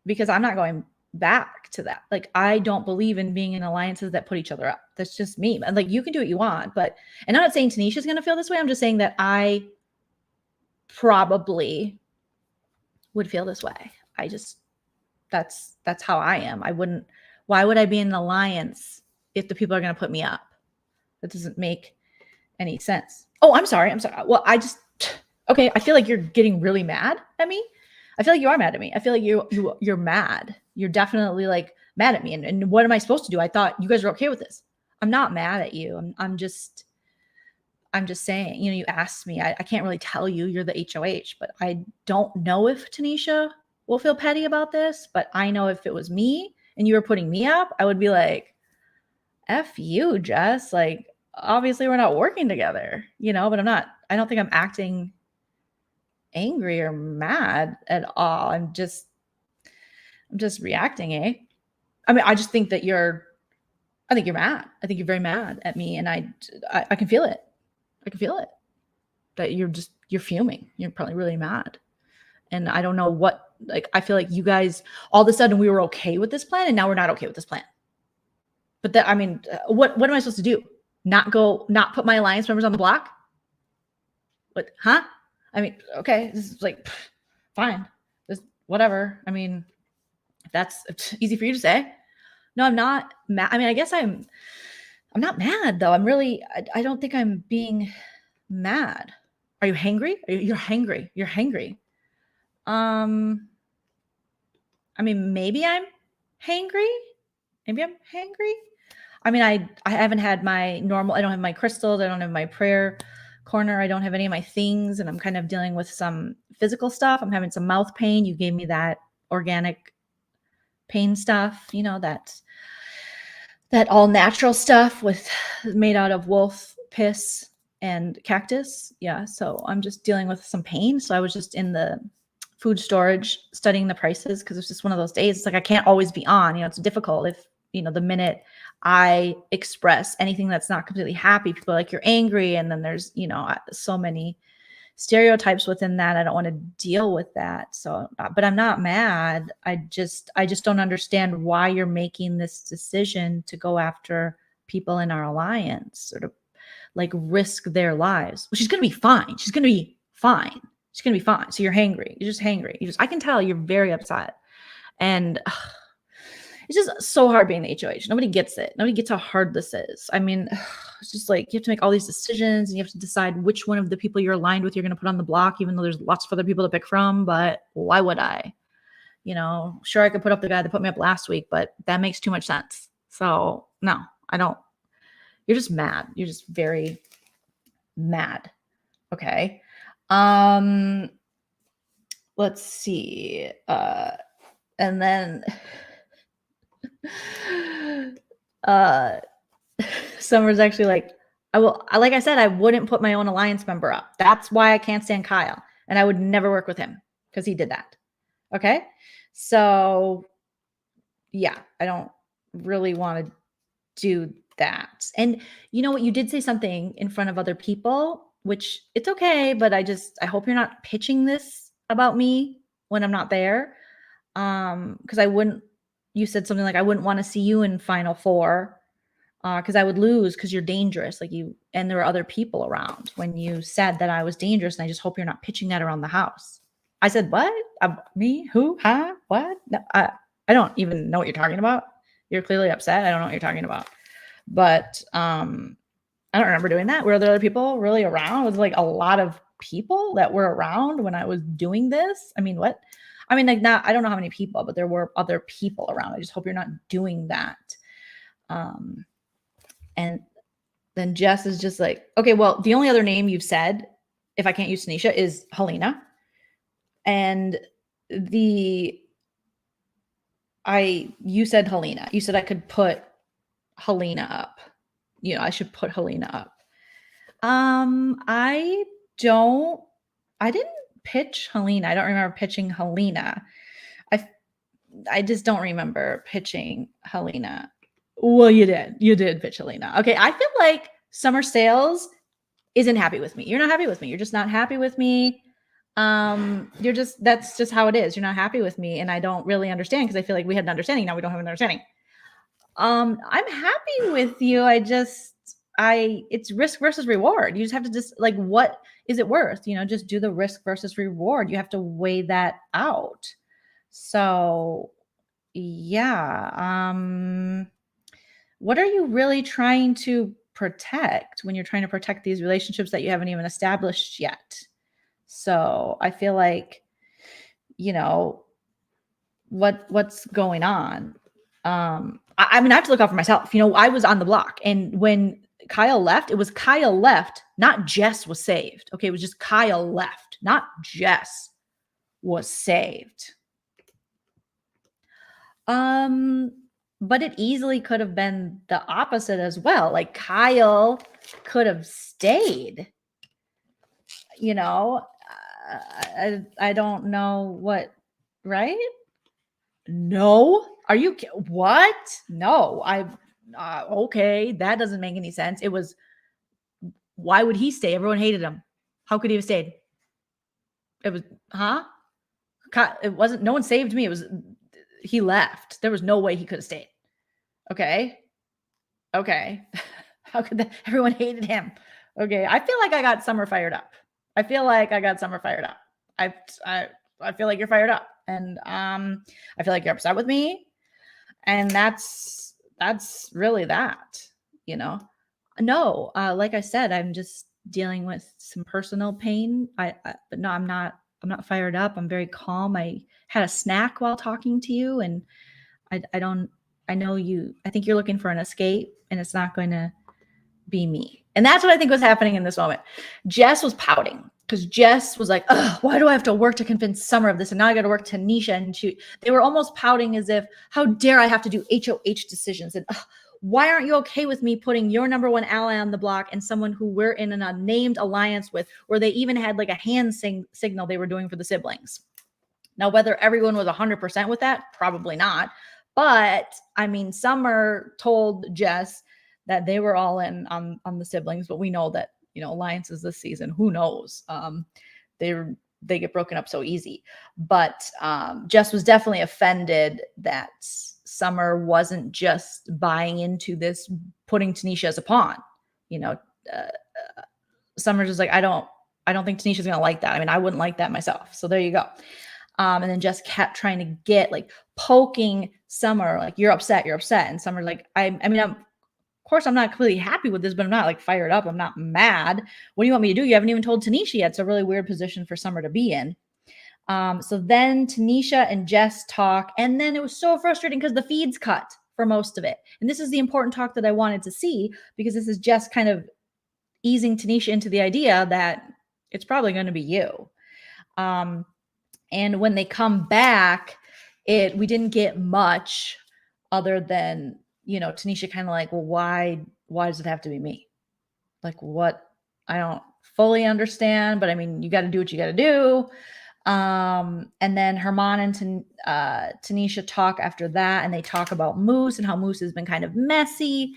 because I'm not going back to that. Like, I don't believe in being in alliances that put each other up. That's just me. And like, you can do what you want, but, and I'm not saying Tanisha's going to feel this way. I'm just saying that I probably would feel this way. I just, that's how I am. Why would I be in an alliance if the people are going to put me up? That doesn't make any sense. Oh, I'm sorry. Well, okay. I feel like you're getting really mad at me. I feel like you are mad at me. I feel like you're mad. You're definitely like mad at me. And what am I supposed to do? I thought you guys were okay with this. I'm not mad at you. I'm just saying, you know, you asked me, I can't really tell you, you're the HOH, but I don't know if Tanisha will feel petty about this, but I know if it was me and you were putting me up, I would be like, F you, Jess. Like, obviously we're not working together, you know, but I don't think I'm acting angry or mad at all. I'm just reacting, eh? I mean, I just think that I think you're mad. I think you're very mad at me, and I can feel it. I can feel it. That you're fuming. You're probably really mad. And I don't know what, like, I feel like you guys, all of a sudden we were okay with this plan, and now we're not okay with this plan. But that, I mean, what am I supposed to do? Not put my alliance members on the block? What, huh? I mean, okay, this is like, fine. This, whatever. I mean, it's easy for you to say. No, I'm not mad. I mean, I guess I'm not mad though. I don't think I'm being mad. Are you hangry? You're hangry. You're hangry. I mean, maybe I'm hangry. Maybe I'm hangry. I mean, I haven't had my normal, I don't have my crystals. I don't have my prayer corner. I don't have any of my things. And I'm kind of dealing with some physical stuff. I'm having some mouth pain. You gave me that organic pain stuff, you know, that all natural stuff made out of wolf piss and cactus. Yeah. So I'm just dealing with some pain. So I was just in the food storage, studying the prices, because it's just one of those days. It's like I can't always be on. It's difficult if, the minute I express anything that's not completely happy, people are like, you're angry. And then there's, so many stereotypes within that. I don't want to deal with that. So, but I'm not mad. I just don't understand why you're making this decision to go after people in our alliance, sort of like risk their lives. Well, she's going to be fine. She's going to be fine. She's going to be fine. So you're hangry. You're just hangry. I can tell you're very upset. And it's just so hard being the HOH. Nobody gets it. Nobody gets how hard this is. I mean, it's just like you have to make all these decisions and you have to decide which one of the people you're aligned with you're going to put on the block, even though there's lots of other people to pick from. But why would I? Sure, I could put up the guy that put me up last week, but that makes too much sense. So no, I don't. You're just mad. You're just very mad. Okay. Let's see. And then Summer's actually like, like I said, I wouldn't put my own alliance member up. That's why I can't stand Kyle. And I would never work with him because he did that. Okay. So yeah, I don't really want to do that. And you know what? You did say something in front of other people, which it's okay, but I hope you're not pitching this about me when I'm not there. Because you said something like, I wouldn't want to see you in Final Four because I would lose because you're dangerous. And there were other people around when you said that I was dangerous. And I just hope you're not pitching that around the house. I said, what? Me? Who? Huh? What? No, I don't even know what you're talking about. You're clearly upset. I don't know what you're talking about. But I don't remember doing that. Were there other people really around? Was like a lot of people that were around when I was doing this? I mean, what? I mean, like I don't know how many people, but there were other people around. I just hope you're not doing that. And then Jess is just like, okay, well, the only other name you've said, if I can't use Tanisha, is Helena. And you said Helena. You said I could put Helena up. I should put Helena up. I didn't pitch Helena. I don't remember pitching Helena. I just don't remember pitching Helena. Well, you did. You did pitch Helena. Okay, I feel like Summer Sales isn't happy with me. You're not happy with me. You're just not happy with me. That's just how it is. You're not happy with me, and I don't really understand because I feel like we had an understanding. Now we don't have an understanding. I'm happy with you. It's risk versus reward. You just have to what is it worth? Just do the risk versus reward. You have to weigh that out. So yeah. What are you really trying to protect when you're trying to protect these relationships that you haven't even established yet? So I feel like, what's going on? I mean, I have to look out for myself. I was on the block, and when Kyle left, it was Kyle left, not Jess was saved. Okay, it was just Kyle left, not Jess was saved. But it easily could have been the opposite as well. Like Kyle could have stayed. I don't know what, right? No. Are you what? No. Okay, that doesn't make any sense. It was, why would he stay? Everyone hated him. How could he have stayed? It was, it wasn't, no one saved me. It was, he left. There was no way he could have stayed. Okay. How could that? Everyone hated him. Okay. I feel like I got Summer fired up. I feel like you're fired up, and I feel like you're upset with me, and that's really that. No, like I said, I'm just dealing with some personal pain. But no, I'm not fired up. I'm very calm. I had a snack while talking to you, and I think you're looking for an escape, and it's not going to be me. And that's what I think was happening in this moment. Jess was pouting because Jess was like, "Ugh, why do I have to work to convince Summer of this? And now I got to work Tanisha." And they were almost pouting as if, how dare I have to do HOH decisions? And why aren't you okay with me putting your number one ally on the block and someone who we're in an unnamed alliance with, where they even had like a hand signal they were doing for the siblings? Now, whether everyone was 100% with that, probably not. But I mean, Summer told Jess that they were all in on the siblings, but we know that, alliances this season, who knows? They get broken up so easy. But Jess was definitely offended that Summer wasn't just buying into this, putting Tanisha as a pawn. Summer's just like, I don't think Tanisha's gonna like that. I mean, I wouldn't like that myself. So there you go. And then Jess kept trying to get, like, poking Summer, like, you're upset. And Summer's like, I mean, of course I'm not completely happy with this, but I'm not like fired up. I'm not mad. What do you want me to do? You haven't even told Tanisha yet. It's a really weird position for Summer to be in. So then Tanisha and Jess talk, and then it was so frustrating because the feed's cut for most of it. And this is the important talk that I wanted to see, because this is Jess kind of easing Tanisha into the idea that it's probably going to be you. And when they come back, we didn't get much other than, Tanisha kind of like, well, why does it have to be me? Like, what? I don't fully understand, but I mean, you got to do what you got to do. And then Herman and Tanisha talk after that, and they talk about Moose and how Moose has been kind of messy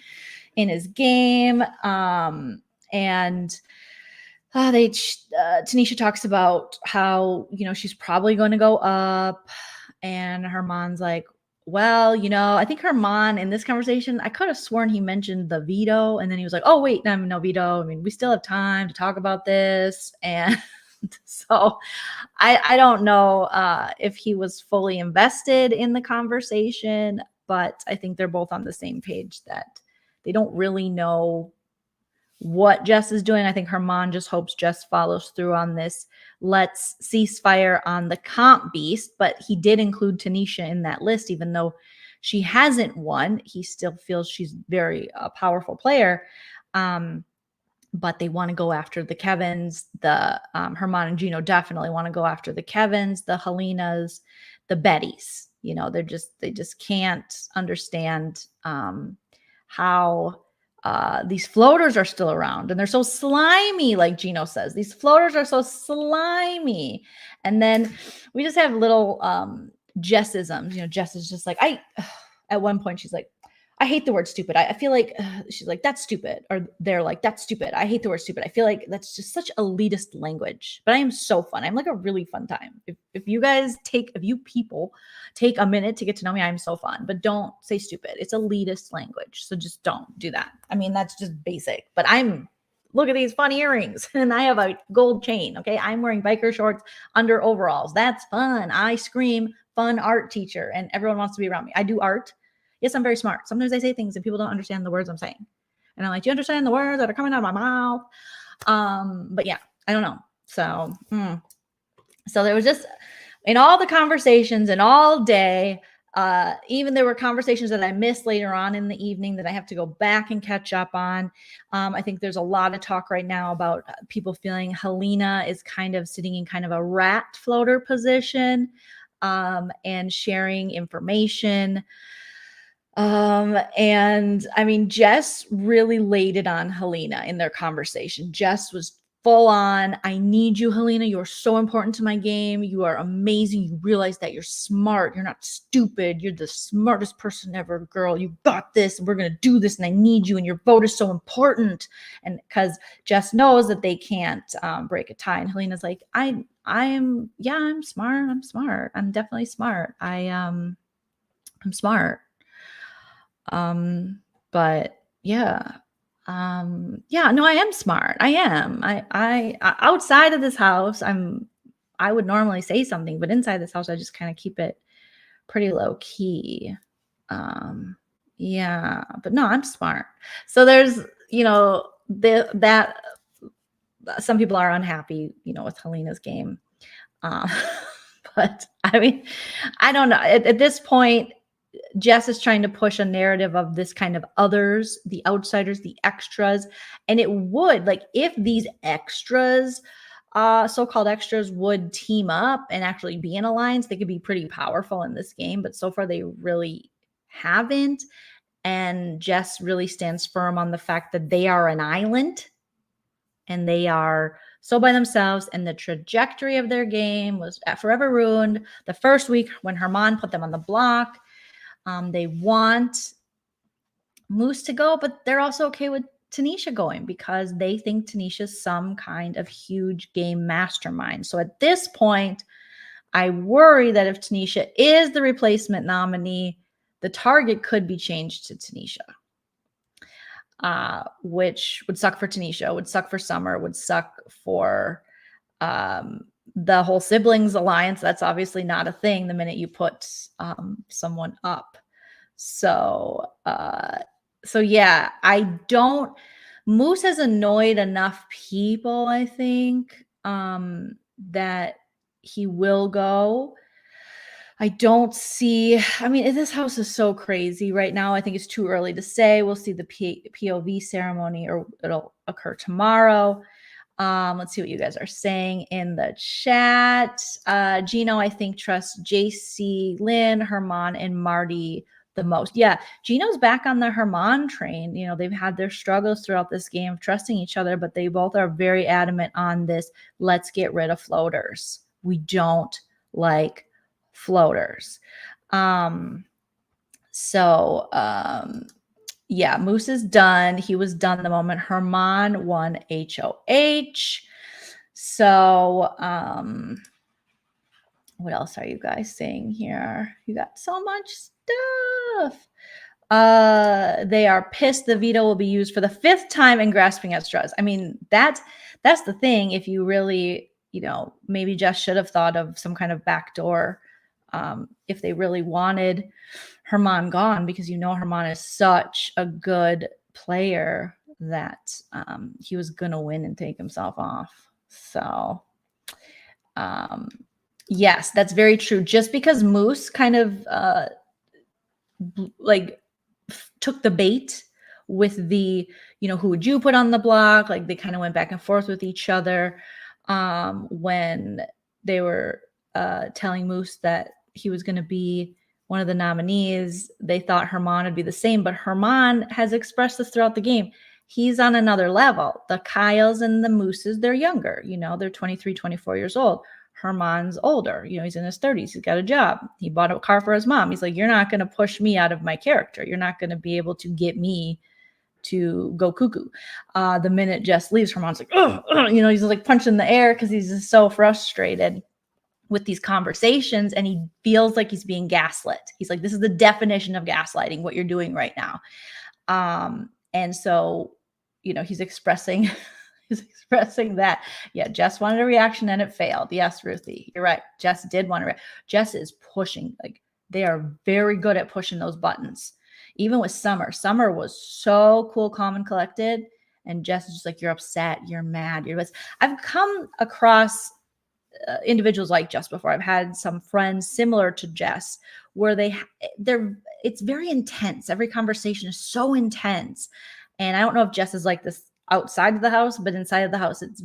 in his game. And Tanisha talks about how, she's probably going to go up, and Herman's like, well, I think Herman in this conversation, I could have sworn he mentioned the veto, and then he was like, oh wait, no veto. I mean, we still have time to talk about this. And so I don't know if he was fully invested in the conversation, but I think they're both on the same page that they don't really know what Jess is doing. I think Herman just hopes Jess follows through on this. Let's ceasefire on the comp beast, but he did include Tanisha in that list, even though she hasn't won. He still feels she's very powerful player. But they want to go after the Kevins. The Herman and Gino definitely want to go after the Kevins, the Helenas, the Bettys. They just can't understand how these floaters are still around, and they're so slimy. Like Gino says, these floaters are so slimy. And then we just have little Jessisms. Jess is just like, at one point she's like, I hate the word stupid. I feel like she's like, that's stupid. Or they're like, that's stupid. I hate the word stupid. I feel like that's just such elitist language, but I am so fun. I'm like a really fun time. If you people take a minute to get to know me, I'm so fun, but don't say stupid. It's elitist language. So just don't do that. I mean, that's just basic, but look at these fun earrings, and I have a gold chain. Okay. I'm wearing biker shorts under overalls. That's fun. I scream fun art teacher, and everyone wants to be around me. I do art. Yes, I'm very smart. Sometimes I say things and people don't understand the words I'm saying. And I'm like, do you understand the words that are coming out of my mouth? But yeah, I don't know. So, so there was just, in all the conversations and all day, even there were conversations that I missed later on in the evening that I have to go back and catch up on. I think there's a lot of talk right now about people feeling Helena is kind of sitting in kind of a rat floater position, and sharing information. And I mean, Jess really laid it on Helena in their conversation. Jess was full on, I need you, Helena. You're so important to my game. You are amazing. You realize that you're smart. You're not stupid. You're the smartest person ever, girl. You got this. We're going to do this. And I need you. And your vote is so important. And because Jess knows that they can't break a tie. And Helena's like, I'm smart. I'm smart. I'm definitely smart. I'm smart. But yeah. No, I am smart. I am. I outside of this house, I would normally say something, but inside this house, I just kind of keep it pretty low key. Yeah, but no, I'm smart. So there's, that some people are unhappy, with Helena's game. But I mean, I don't know. At this point, Jess is trying to push a narrative of this kind of others, the outsiders, the extras. And it would, like, if these extras, so-called extras, would team up and actually be in alliance, they could be pretty powerful in this game. But so far, they really haven't. And Jess really stands firm on the fact that they are an island and they are so by themselves, and the trajectory of their game was forever ruined. The first week when Herman put them on the block, they want Moose to go, but they're also okay with Tanisha going because they think Tanisha's some kind of huge game mastermind. So at this point, I worry that if Tanisha is the replacement nominee, the target could be changed to Tanisha, which would suck for Tanisha, would suck for Summer, would suck for the whole siblings alliance. That's obviously not a thing the minute you put someone up. So yeah, Moose has annoyed enough people, I think, that he will go. I mean, this house is so crazy right now. I think it's too early to say. We'll see the POV ceremony, or it'll occur tomorrow. Let's see what you guys are saying in the chat. Gino, I think, trusts JC, Lynn, Herman, and Marty the most. Yeah, Gino's back on the Herman train. You know, they've had their struggles throughout this game of trusting each other, but they both are very adamant on this. Let's get rid of floaters. We don't like floaters. Yeah, Moose is done. He was done the moment Herman won HOH. So, what else are you guys saying here? You got so much stuff. They are pissed the veto will be used for the 5th time in grasping at straws. I mean, that's the thing. If you really, maybe Jess should have thought of some kind of backdoor if they really wanted Herman gone, because Herman is such a good player that he was going to win and take himself off. So, yes, that's very true. Just because Moose kind of took the bait with the, who would you put on the block? Like, they kind of went back and forth with each other when they were telling Moose that he was going to be one of the nominees. They thought Herman would be the same, but Herman has expressed this throughout the game. He's on another level. The Kyles and the Mooses, they're younger. They're 23, 24 years old. Herman's older. He's in his 30s. He's got a job. He bought a car for his mom. He's like, you're not going to push me out of my character. You're not going to be able to get me to go cuckoo. The minute Jess leaves, Herman's like, he's like punching the air because he's just so frustrated with these conversations, and he feels like he's being gaslit. He's like, this is the definition of gaslighting, what you're doing right now. And so, he's expressing that, yeah, Jess wanted a reaction and it failed. Yes, Ruthie, you're right. Jess did want to Jess is pushing, like, they are very good at pushing those buttons. Even with Summer was so cool, calm, and collected. And Jess is just like, you're upset, you're mad, I've come across individuals like Jess before. I've had some friends similar to Jess where it's very intense. Every conversation is so intense. And I don't know if Jess is like this outside of the house, but inside of the house, it's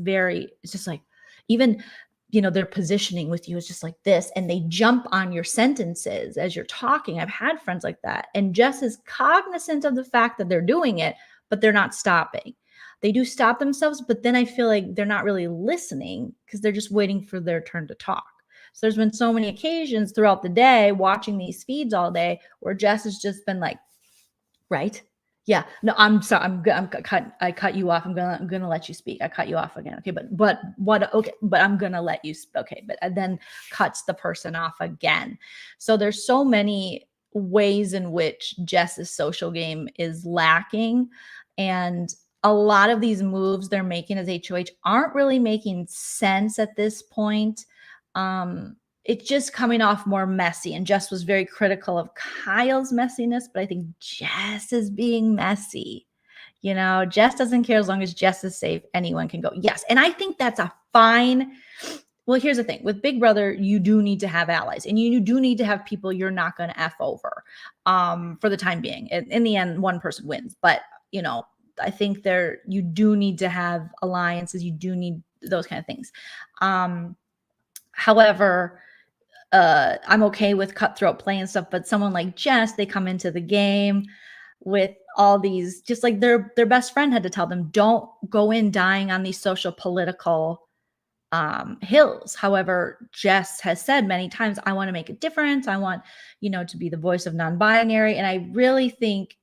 just like, even, their positioning with you is just like this, and they jump on your sentences as you're talking. I've had friends like that. And Jess is cognizant of the fact that they're doing it, but they're not stopping. They do stop themselves, but then I feel like they're not really listening because they're just waiting for their turn to talk. So there's been so many occasions throughout the day watching these feeds all day where Jess has just been like, right? Yeah, no, I'm sorry. I cut you off. I'm gonna let you speak. I cut you off again. Okay, but what? Okay, but I'm gonna let you. Okay, but then cuts the person off again. So there's so many ways in which Jess's social game is lacking, and a lot of these moves they're making as HOH aren't really making sense at this point. It's just coming off more messy. And Jess was very critical of Kyle's messiness, but I think Jess is being messy. Jess doesn't care as long as Jess is safe. Anyone can go. Yes. And I think that's a fine. Well, here's the thing. With Big Brother, you do need to have allies, and you do need to have people you're not going to F over for the time being. In the end, one person wins. But, I think you do need to have alliances. You do need those kind of things. However, I'm okay with cutthroat play and stuff, but someone like Jess, they come into the game with all these, just like their best friend had to tell them, don't go in dying on these social political hills. However, Jess has said many times, I want to make a difference. I want, to be the voice of non-binary. And I really think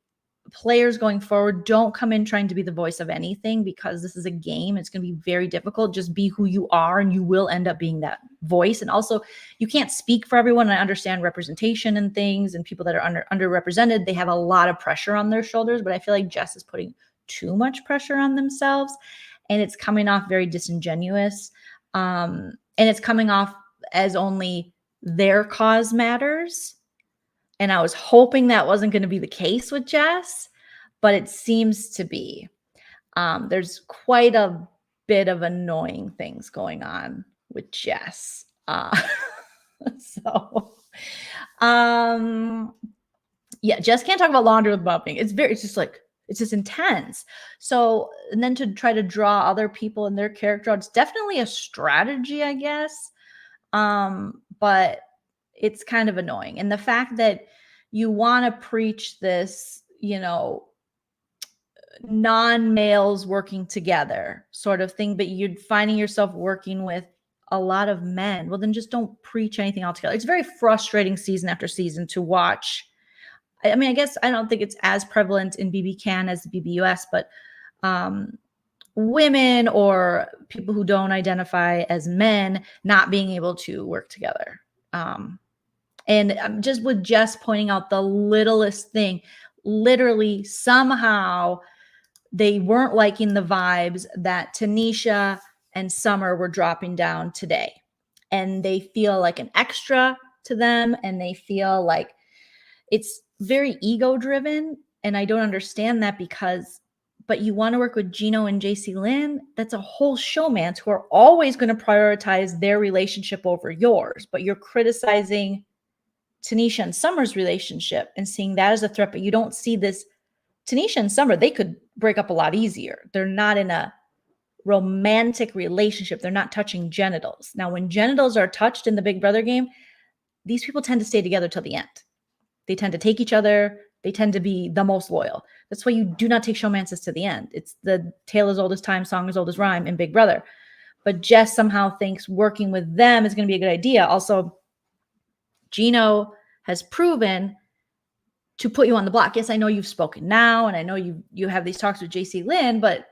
players going forward, don't come in trying to be the voice of anything, because this is a game. It's going to be very difficult. Just be who you are, and you will end up being that voice. And also, you can't speak for everyone. And I understand representation and things, and people that are underrepresented, they have a lot of pressure on their shoulders. But I feel like Jess is putting too much pressure on themselves, and it's coming off very disingenuous. And it's coming off as only their cause matters. And I was hoping that wasn't going to be the case with Jess, but it seems to be. There's quite a bit of annoying things going on with Jess. Yeah, Jess can't talk about laundry without being. It's just intense. So, and then to try to draw other people and their character, it's definitely a strategy, I guess. But it's kind of annoying. And the fact that you want to preach this, non-males working together sort of thing, but you're finding yourself working with a lot of men. Well, then just don't preach anything altogether. It's very frustrating season after season to watch. I mean, I guess I don't think it's as prevalent in bbcan as the BBUS, but women or people who don't identify as men not being able to work together. And just with Jess pointing out the littlest thing, literally somehow they weren't liking the vibes that Tanisha and Summer were dropping down today. And they feel like an extra to them, and they feel like it's very ego driven. And I don't understand that, but you want to work with Gino and Joshi Lynn, that's a whole showmance who are always going to prioritize their relationship over yours. But you're criticizing Tanisha and Summer's relationship and seeing that as a threat, but you don't see this. Tanisha and Summer, they could break up a lot easier. They're not in a romantic relationship. They're not touching genitals. Now, when genitals are touched in the Big Brother game, these people tend to stay together till the end. They tend to take each other. They tend to be the most loyal. That's why you do not take showmances to the end. It's the tale as old as time, song as old as rhyme in Big Brother. But Jess somehow thinks working with them is going to be a good idea. Also, Gino has proven to put you on the block. Yes, I know you've spoken now, and I know you have these talks with Joshi Lynn, but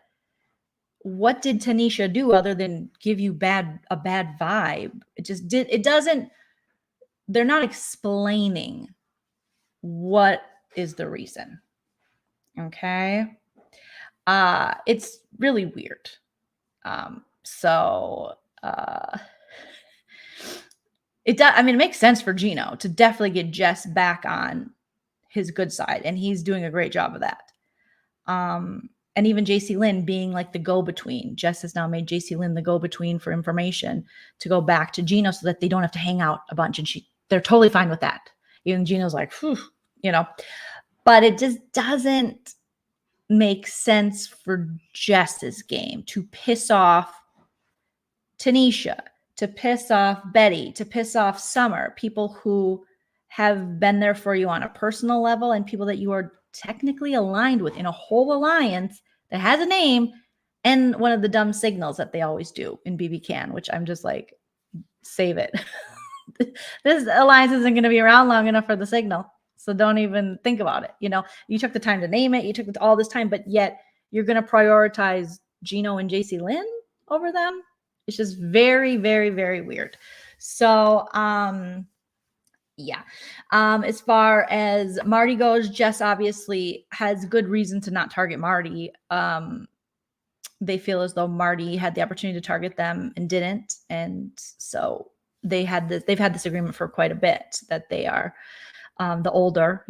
what did Tanisha do other than give you a bad vibe? They're not explaining what is the reason. Okay. It's really weird. It makes sense for Gino to definitely get Jess back on his good side, and he's doing a great job of that. And even Joshi Lynn being like the go-between. Jess has now made Joshi Lynn the go-between for information to go back to Gino so that they don't have to hang out a bunch, and they're totally fine with that. Even Gino's like, whew, but it just doesn't make sense for Jess's game to piss off Tanisha, to piss off Betty, to piss off Summer, people who have been there for you on a personal level, and people that you are technically aligned with in a whole alliance that has a name, and one of the dumb signals that they always do in bbcan, which I'm just like, save it. This alliance isn't going to be around long enough for the signal. So don't even think about it. You took the time to name it. You took all this time, but yet you're going to prioritize Gino and Joshi Lynn over them. It's just very, very, very weird. So, yeah. As far as Marty goes, Jess obviously has good reason to not target Marty. They feel as though Marty had the opportunity to target them and didn't. And so they've had this agreement for quite a bit that they are the older,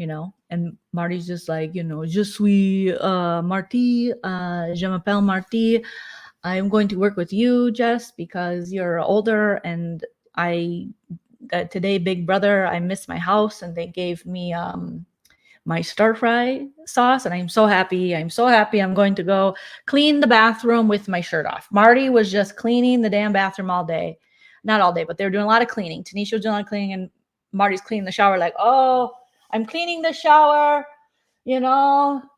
and Marty's just like, je suis Marty, je m'appelle Marty. I'm going to work with you, Jess, because you're older, and today, Big Brother, I missed my house, and they gave me my stir fry sauce, and I'm so happy. I'm going to go clean the bathroom with my shirt off. Marty was just cleaning the damn bathroom all day. Not all day, but they were doing a lot of cleaning. Tanisha was doing a lot of cleaning, and Marty's cleaning the shower like, oh, I'm cleaning the shower,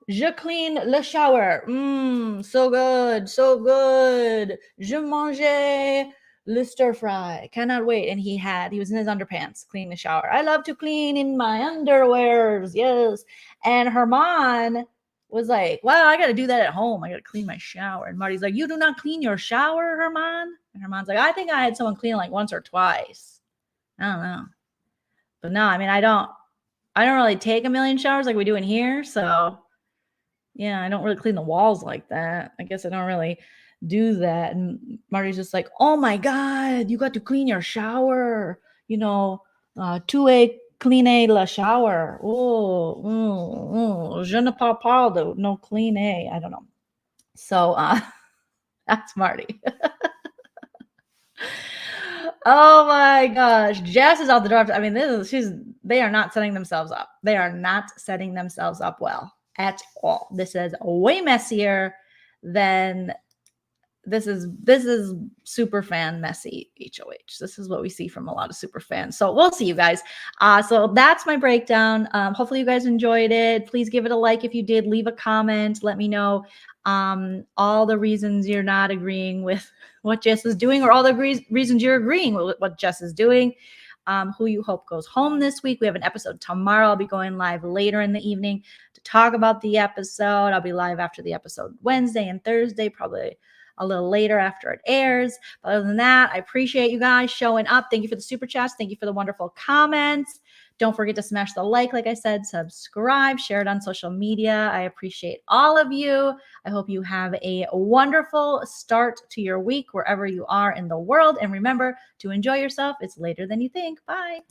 Je clean le shower. So good. So good. Je mange le stir fry. Cannot wait. And he was in his underpants cleaning the shower. I love to clean in my underwears. Yes. And Herman was like, well, I got to do that at home. I got to clean my shower. And Marty's like, you do not clean your shower, Herman? And Herman's like, I think I had someone clean like once or twice. I don't know. But no, I mean, I don't really take a million showers like we do in here. So yeah, I don't really clean the walls like that. I guess I don't really do that. And Marty's just like, oh my God, you got to clean your shower. Tu es cleaner la shower. Je ne parle pas de no cleaner. I don't know. So that's Marty. Oh my gosh. Jess is out the door. I mean, they are not setting themselves up. They are not setting themselves up well at all. This is way messier than this is super fan messy HOH. This is what we see from a lot of super fans. So we'll see you guys. So that's my breakdown. Hopefully you guys enjoyed it. Please give it a like if you did. Leave a comment. Let me know all the reasons you're not agreeing with what Jess is doing, or all the reasons you're agreeing with what Jess is doing. Who you hope goes home this week. We have an episode tomorrow. I'll be going live later in the evening to talk about the episode. I'll be live after the episode Wednesday and Thursday, probably a little later after it airs. But other than that, I appreciate you guys showing up. Thank you for the super chats. Thank you for the wonderful comments. Don't forget to smash the like I said, subscribe, share it on social media. I appreciate all of you. I hope you have a wonderful start to your week wherever you are in the world. And remember to enjoy yourself. It's later than you think. Bye.